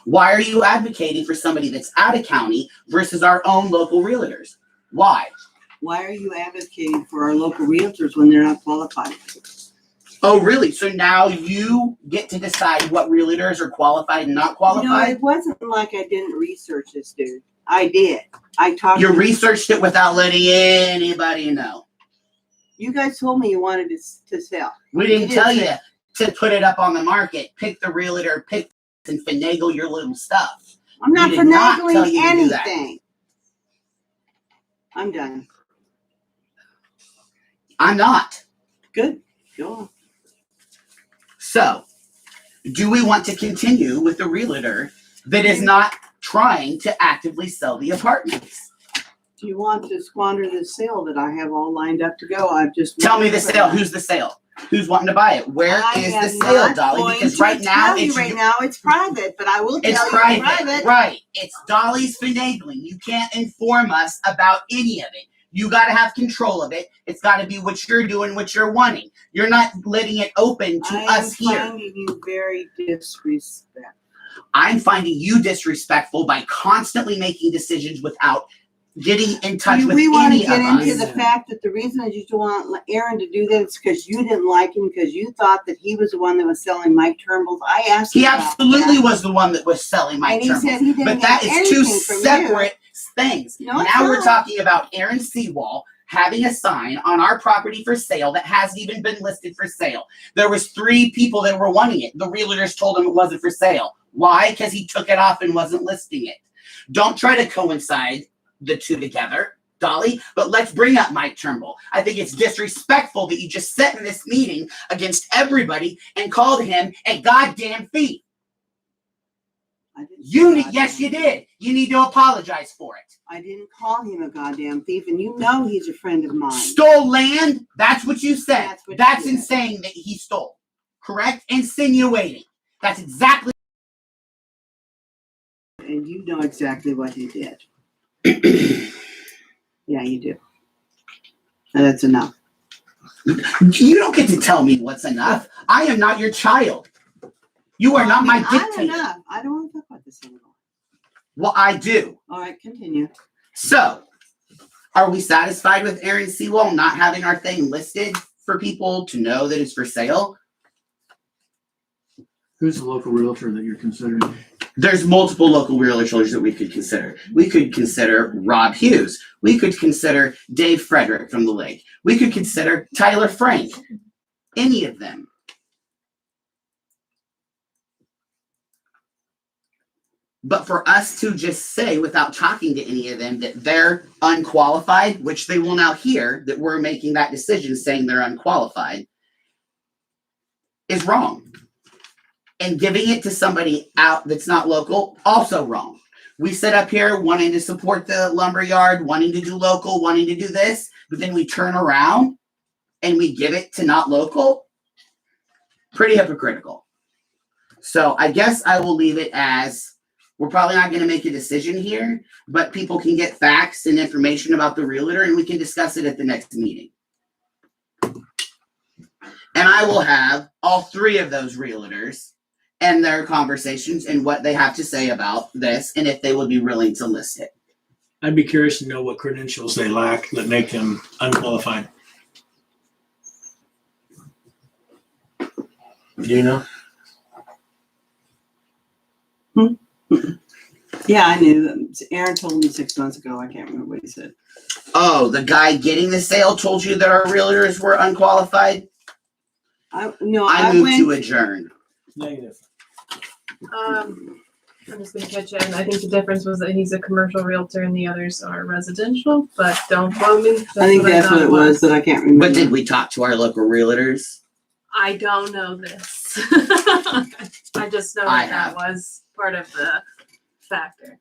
[SPEAKER 7] Why are you advocating for somebody that's out of county versus our own local realtors? Why?
[SPEAKER 1] Why are you advocating for our local realtors when they're not qualified?
[SPEAKER 7] Oh, really? So now you get to decide what realtors are qualified and not
[SPEAKER 1] You know,
[SPEAKER 7] qualified?
[SPEAKER 1] it wasn't like I didn't research this, dude. I did. I talked.
[SPEAKER 7] You
[SPEAKER 1] to-
[SPEAKER 7] researched it without letting anybody know.
[SPEAKER 1] You guys told me you wanted to sell.
[SPEAKER 7] We didn't
[SPEAKER 1] You
[SPEAKER 7] tell
[SPEAKER 1] didn't
[SPEAKER 7] you to put it up on the market, pick the realtor, pick and finagle your little stuff.
[SPEAKER 1] I'm not
[SPEAKER 7] We did not tell
[SPEAKER 1] finagling
[SPEAKER 7] you to do that.
[SPEAKER 1] anything. I'm done.
[SPEAKER 7] I'm not.
[SPEAKER 1] Good. Go on.
[SPEAKER 7] So, do we want to continue with the realtor that is not trying to actively sell the apartments?
[SPEAKER 1] Do you want to squander this sale that I have all lined up to go? I've just.
[SPEAKER 7] Tell me the sale. Who's the sale? Who's wanting to buy it? Where
[SPEAKER 1] I
[SPEAKER 7] is
[SPEAKER 1] am
[SPEAKER 7] the sale,
[SPEAKER 1] not
[SPEAKER 7] Dolly?
[SPEAKER 1] going
[SPEAKER 7] Because
[SPEAKER 1] to
[SPEAKER 7] right now
[SPEAKER 1] tell you
[SPEAKER 7] it's
[SPEAKER 1] right now it's private, but I will tell
[SPEAKER 7] it's
[SPEAKER 1] you
[SPEAKER 7] private. Right. It's Dolly's finagling. You can't inform us about any of it. You got to have control of it. It's got to be what you're doing, what you're wanting. You're not letting it open to
[SPEAKER 1] I
[SPEAKER 7] us
[SPEAKER 1] am
[SPEAKER 7] here.
[SPEAKER 1] finding you very disrespectful.
[SPEAKER 7] I'm finding you disrespectful by constantly making decisions without getting in touch with
[SPEAKER 1] We want to
[SPEAKER 7] any
[SPEAKER 1] get
[SPEAKER 7] of
[SPEAKER 1] into
[SPEAKER 7] us.
[SPEAKER 1] the fact that the reason that you want Aaron to do that is because you didn't like him, because you thought that he was the one that was selling Mike Turnbull's. I asked him
[SPEAKER 7] He
[SPEAKER 1] about
[SPEAKER 7] absolutely
[SPEAKER 1] that.
[SPEAKER 7] was the one that was selling my
[SPEAKER 1] And he said he didn't
[SPEAKER 7] but that
[SPEAKER 1] get
[SPEAKER 7] is two
[SPEAKER 1] anything from
[SPEAKER 7] separate things.
[SPEAKER 1] No, it's
[SPEAKER 7] Now we're
[SPEAKER 1] not.
[SPEAKER 7] talking about Aaron Seawall having a sign on our property for sale that hasn't even been listed for sale. There was 3 people that were wanting it. The realtors told him it wasn't for sale. Why? Because he took it off and wasn't listing it. Don't try to coincide the two together, Dolly, but let's bring up Mike Turnbull. I think it's disrespectful that you just sat in this meeting against everybody and called him a goddamn thief. Yes, you did. You need to apologize for it.
[SPEAKER 1] I didn't call him a goddamn thief, and you know he's a friend of mine.
[SPEAKER 7] Stole land? That's what you said.
[SPEAKER 1] That's what
[SPEAKER 7] That's
[SPEAKER 1] you said.
[SPEAKER 7] insane that he stole. Correct? Insinuating. That's exactly.
[SPEAKER 1] And you know exactly what he did. Yeah, you do. And that's enough.
[SPEAKER 7] You don't get to tell me what's enough. I am not your child. You are not my
[SPEAKER 1] I'm
[SPEAKER 7] dictator.
[SPEAKER 1] enough. I don't want to talk about this anymore.
[SPEAKER 7] Well, I do.
[SPEAKER 1] All right, continue.
[SPEAKER 7] So, are we satisfied with Aaron Seawall not having our thing listed for people to know that it's for sale?
[SPEAKER 5] Who's the local realtor that you're considering?
[SPEAKER 7] There's multiple local realtors that we could consider. We could consider Rob Hughes. We could consider Dave Frederick from the Lake. We could consider Tyler Frank. Any of them. But for us to just say without talking to any of them that they're unqualified, which they will now hear that we're making that decision saying they're unqualified, is wrong. And giving it to somebody out that's not local, also wrong. We sit up here wanting to support the lumberyard, wanting to do local, wanting to do this, but then we turn around and we give it to not local. Pretty hypocritical. So I guess I will leave it as we're probably not going to make a decision here, but people can get facts and information about the realtor and we can discuss it at the next meeting. And I will have all 3 of those realtors and their conversations and what they have to say about this and if they would be willing to list it.
[SPEAKER 2] I'd be curious to know what credentials they lack that make them unqualified.
[SPEAKER 5] Do you know?
[SPEAKER 1] Yeah, I knew that. Aaron told me 6 months ago. I can't remember what he said.
[SPEAKER 7] Oh, the guy getting the sale told you that our realtors were unqualified?
[SPEAKER 1] I
[SPEAKER 7] I moved to
[SPEAKER 1] went.
[SPEAKER 7] adjourn.
[SPEAKER 5] Negative.
[SPEAKER 4] I'm just gonna catch it, and I think the difference was that he's a commercial realtor and the others are residential, but don't quote me.
[SPEAKER 1] I think that's
[SPEAKER 4] thought
[SPEAKER 1] what it was, but I can't remember.
[SPEAKER 7] But did we talk to our local realtors?
[SPEAKER 4] I don't know this. I just know
[SPEAKER 7] I
[SPEAKER 4] that was part of the factor.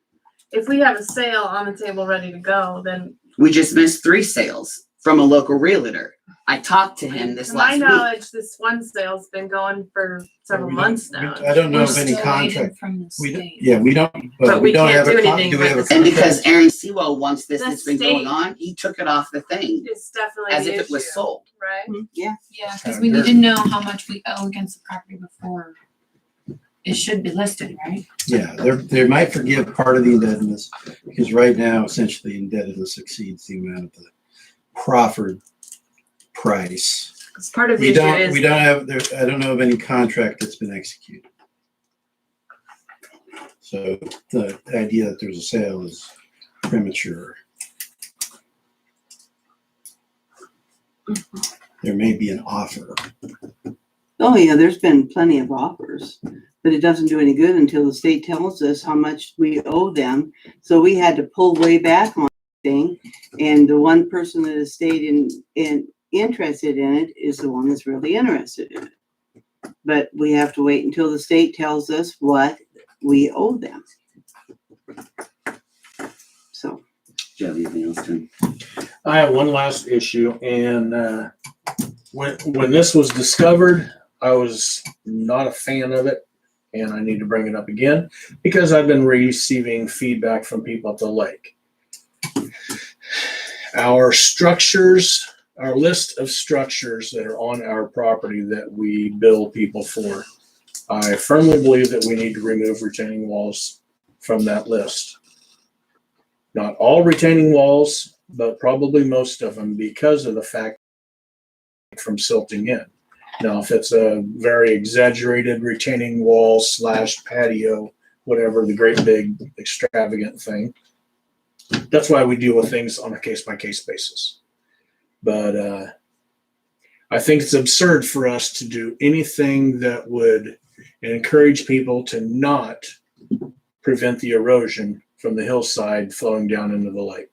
[SPEAKER 4] If we have a sale on the table ready to go, then
[SPEAKER 7] We just missed 3 sales from a local realtor. I talked to him this
[SPEAKER 4] to my
[SPEAKER 7] last week.
[SPEAKER 4] knowledge, this one sale's been going for several months now.
[SPEAKER 9] I don't know
[SPEAKER 13] We're
[SPEAKER 9] of any
[SPEAKER 13] still waiting
[SPEAKER 9] contract.
[SPEAKER 13] from the
[SPEAKER 9] We don't,
[SPEAKER 13] state.
[SPEAKER 9] yeah, we don't,
[SPEAKER 4] But
[SPEAKER 9] but
[SPEAKER 4] we
[SPEAKER 9] we don't
[SPEAKER 4] can't
[SPEAKER 9] have
[SPEAKER 4] do
[SPEAKER 9] a,
[SPEAKER 4] anything
[SPEAKER 9] do we
[SPEAKER 4] with
[SPEAKER 9] have a
[SPEAKER 4] the
[SPEAKER 7] And
[SPEAKER 9] contract?
[SPEAKER 7] because Aaron Sewell wants this
[SPEAKER 4] The
[SPEAKER 7] that's been going
[SPEAKER 4] state-
[SPEAKER 7] on, he took it off the thing
[SPEAKER 4] It's definitely
[SPEAKER 7] as
[SPEAKER 4] the
[SPEAKER 7] if it was
[SPEAKER 4] issue,
[SPEAKER 7] sold.
[SPEAKER 4] right?
[SPEAKER 1] Yeah.
[SPEAKER 13] Yeah, because we need to know how much we owe against the property before it should be listed, right?
[SPEAKER 9] Yeah, they might forgive part of the indebtedness, because right now essentially indebtedness exceeds the amount of the proffered price.
[SPEAKER 4] It's part of the
[SPEAKER 9] We
[SPEAKER 4] issue
[SPEAKER 9] don't,
[SPEAKER 4] is
[SPEAKER 9] we don't have, there, I don't know of any contract that's been executed. So the idea that there's a sale is premature. There may be an offer.
[SPEAKER 1] Oh, yeah, there's been plenty of offers, but it doesn't do any good until the state tells us how much we owe them. So we had to pull way back on the thing. And the one person that has stayed interested in it is the one that's really interested in it. But we have to wait until the state tells us what we owe them. So,
[SPEAKER 7] Do you have anything else, Tim?
[SPEAKER 5] I have one last issue, and when this was discovered, I was not a fan of it, and I need to bring it up again because I've been receiving feedback from people at the lake. Our structures, our list of structures that are on our property that we bill people for, I firmly believe that we need to remove retaining walls from that list. Not all retaining walls, but probably most of them, because of the fact from silting in. Now, if it's a very exaggerated retaining wall / patio, whatever, the great big extravagant thing, that's why we deal with things on a case-by-case basis. But I think it's absurd for us to do anything that would encourage people to not prevent the erosion from the hillside flowing down into the lake.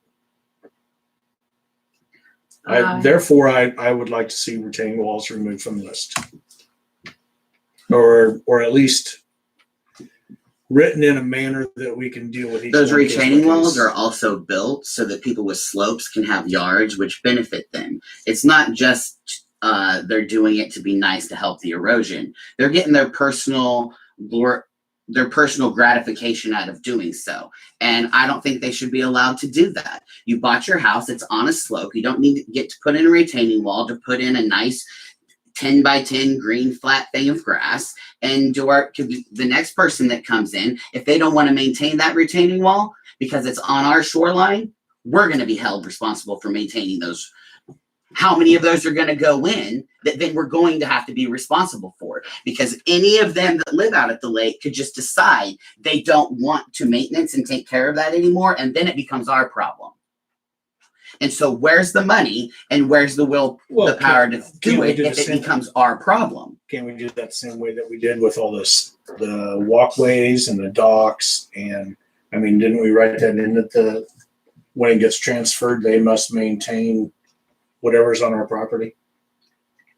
[SPEAKER 5] Therefore, I would like to see retaining walls removed from the list. Or at least written in a manner that we can deal with each
[SPEAKER 7] Those
[SPEAKER 5] one case by
[SPEAKER 7] retaining walls
[SPEAKER 5] case.
[SPEAKER 7] are also built so that people with slopes can have yards, which benefit them. It's not just they're doing it to be nice to help the erosion. They're getting their personal gratification out of doing so. And I don't think they should be allowed to do that. You bought your house, it's on a slope. You don't need to get to put in a retaining wall to put in a nice 10 by 10 green flat thing of grass. And the next person that comes in, if they don't want to maintain that retaining wall because it's on our shoreline, we're going to be held responsible for maintaining those. How many of those are going to go in that then we're going to have to be responsible for? Because any of them that live out at the lake could just decide they don't want to maintenance and take care of that anymore, and then it becomes our problem. And so where's the money and where's the the power to do it if it becomes our problem?
[SPEAKER 5] Can't we do that the same way that we did with all this, the walkways and the docks? And I mean, didn't we write that in that when it gets transferred, they must maintain whatever's on our property?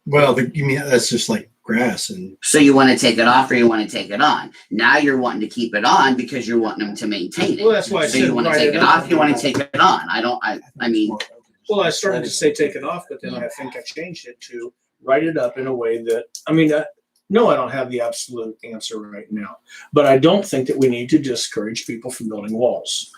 [SPEAKER 9] Well, you mean, that's just like grass and.
[SPEAKER 7] So you want to take it off or you want to take it on? Now you're wanting to keep it on because you're wanting them to maintain it.
[SPEAKER 5] Well, that's why I
[SPEAKER 7] So
[SPEAKER 5] said
[SPEAKER 7] you want to
[SPEAKER 5] write
[SPEAKER 7] take it
[SPEAKER 5] up.
[SPEAKER 7] off, you want to take it on. I mean,
[SPEAKER 5] Well, I started to say take it off, but then I think I changed it to write it up in a way that, no, I don't have the absolute answer right now, but I don't think that we need to discourage people from building walls.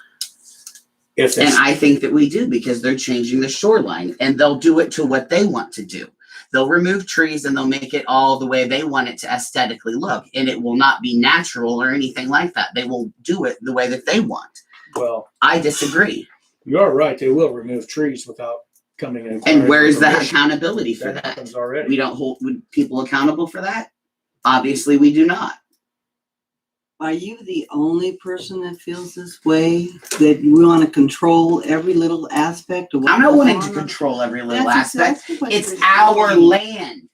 [SPEAKER 7] and I think that we do because they're changing the shoreline and they'll do it to what they want to do. They'll remove trees and they'll make it all the way they want it to aesthetically look, and it will not be natural or anything like that. They will do it the way that they want.
[SPEAKER 5] Well,
[SPEAKER 7] I disagree.
[SPEAKER 5] you're right. They will remove trees without coming in.
[SPEAKER 7] And where's the
[SPEAKER 5] permission.
[SPEAKER 7] accountability for
[SPEAKER 5] That
[SPEAKER 7] that?
[SPEAKER 5] happens already.
[SPEAKER 7] We don't hold people accountable for that? Obviously, we do not.
[SPEAKER 1] Are you the only person that feels this way? That we want to control every little aspect of what
[SPEAKER 7] I'm not
[SPEAKER 1] goes
[SPEAKER 7] wanting
[SPEAKER 1] on?
[SPEAKER 7] to control every little
[SPEAKER 1] That's
[SPEAKER 7] aspect.
[SPEAKER 1] exactly what
[SPEAKER 7] It's
[SPEAKER 1] you're
[SPEAKER 7] our
[SPEAKER 1] doing.
[SPEAKER 7] land.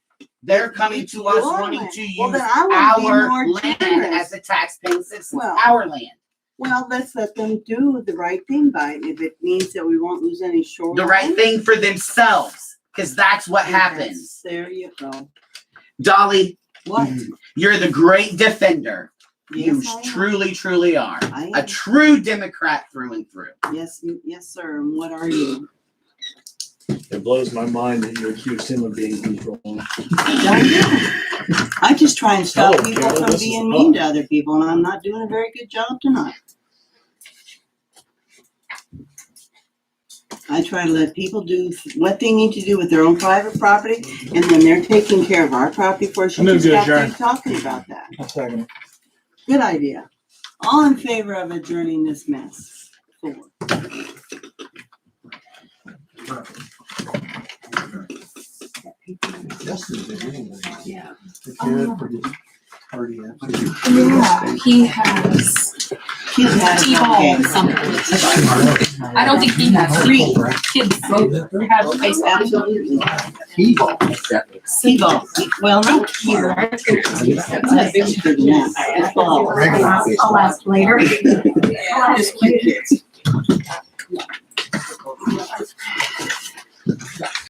[SPEAKER 7] They're coming
[SPEAKER 1] It's
[SPEAKER 7] to us
[SPEAKER 1] your
[SPEAKER 7] wanting
[SPEAKER 1] land.
[SPEAKER 7] to
[SPEAKER 1] Well,
[SPEAKER 7] use
[SPEAKER 1] then I wanna be
[SPEAKER 7] our
[SPEAKER 1] more
[SPEAKER 7] land
[SPEAKER 1] generous.
[SPEAKER 7] as a taxpaying citizen,
[SPEAKER 1] Well,
[SPEAKER 7] our land.
[SPEAKER 1] Well, let's let them do the right thing by it. If it means that we won't lose any shoreline.
[SPEAKER 7] The right thing for themselves, because that's what happens.
[SPEAKER 1] There you go.
[SPEAKER 7] Dolly,
[SPEAKER 1] What?
[SPEAKER 7] you're the great defender. You
[SPEAKER 1] Yes, I am.
[SPEAKER 7] truly, truly are.
[SPEAKER 1] I
[SPEAKER 7] A
[SPEAKER 1] am.
[SPEAKER 7] true Democrat through and through.
[SPEAKER 1] Yes, yes, sir. And what are you?
[SPEAKER 5] It blows my mind that you accused him of being controlling.
[SPEAKER 1] I just try and stop
[SPEAKER 5] Hello,
[SPEAKER 1] people
[SPEAKER 5] Carol,
[SPEAKER 1] from
[SPEAKER 5] this is
[SPEAKER 1] being
[SPEAKER 5] Bob.
[SPEAKER 1] mean to other people, and I'm not doing a very good job tonight. I try to let people do what they need to do with their own private property, and then they're taking care of our property for us. You
[SPEAKER 5] Move
[SPEAKER 1] just
[SPEAKER 5] to
[SPEAKER 1] got through
[SPEAKER 5] adjourn.
[SPEAKER 1] talking about that.
[SPEAKER 12] I'll second it.
[SPEAKER 1] Good idea. All in favor of adjourning this mess? 4.
[SPEAKER 9] Justin's been anyway.
[SPEAKER 13] Yeah.
[SPEAKER 9] The kid for his party after.
[SPEAKER 13] Yeah, he has
[SPEAKER 1] He's had a
[SPEAKER 13] T-ball
[SPEAKER 1] game.
[SPEAKER 13] something. I don't think he has 3 kids have baseball.
[SPEAKER 1] Absolutely.
[SPEAKER 9] T-ball.
[SPEAKER 1] T-ball. Well, not here. It's bigger than that. It's ball.
[SPEAKER 9] Regular baseball.
[SPEAKER 6] I'll ask later.
[SPEAKER 1] Just cute kids.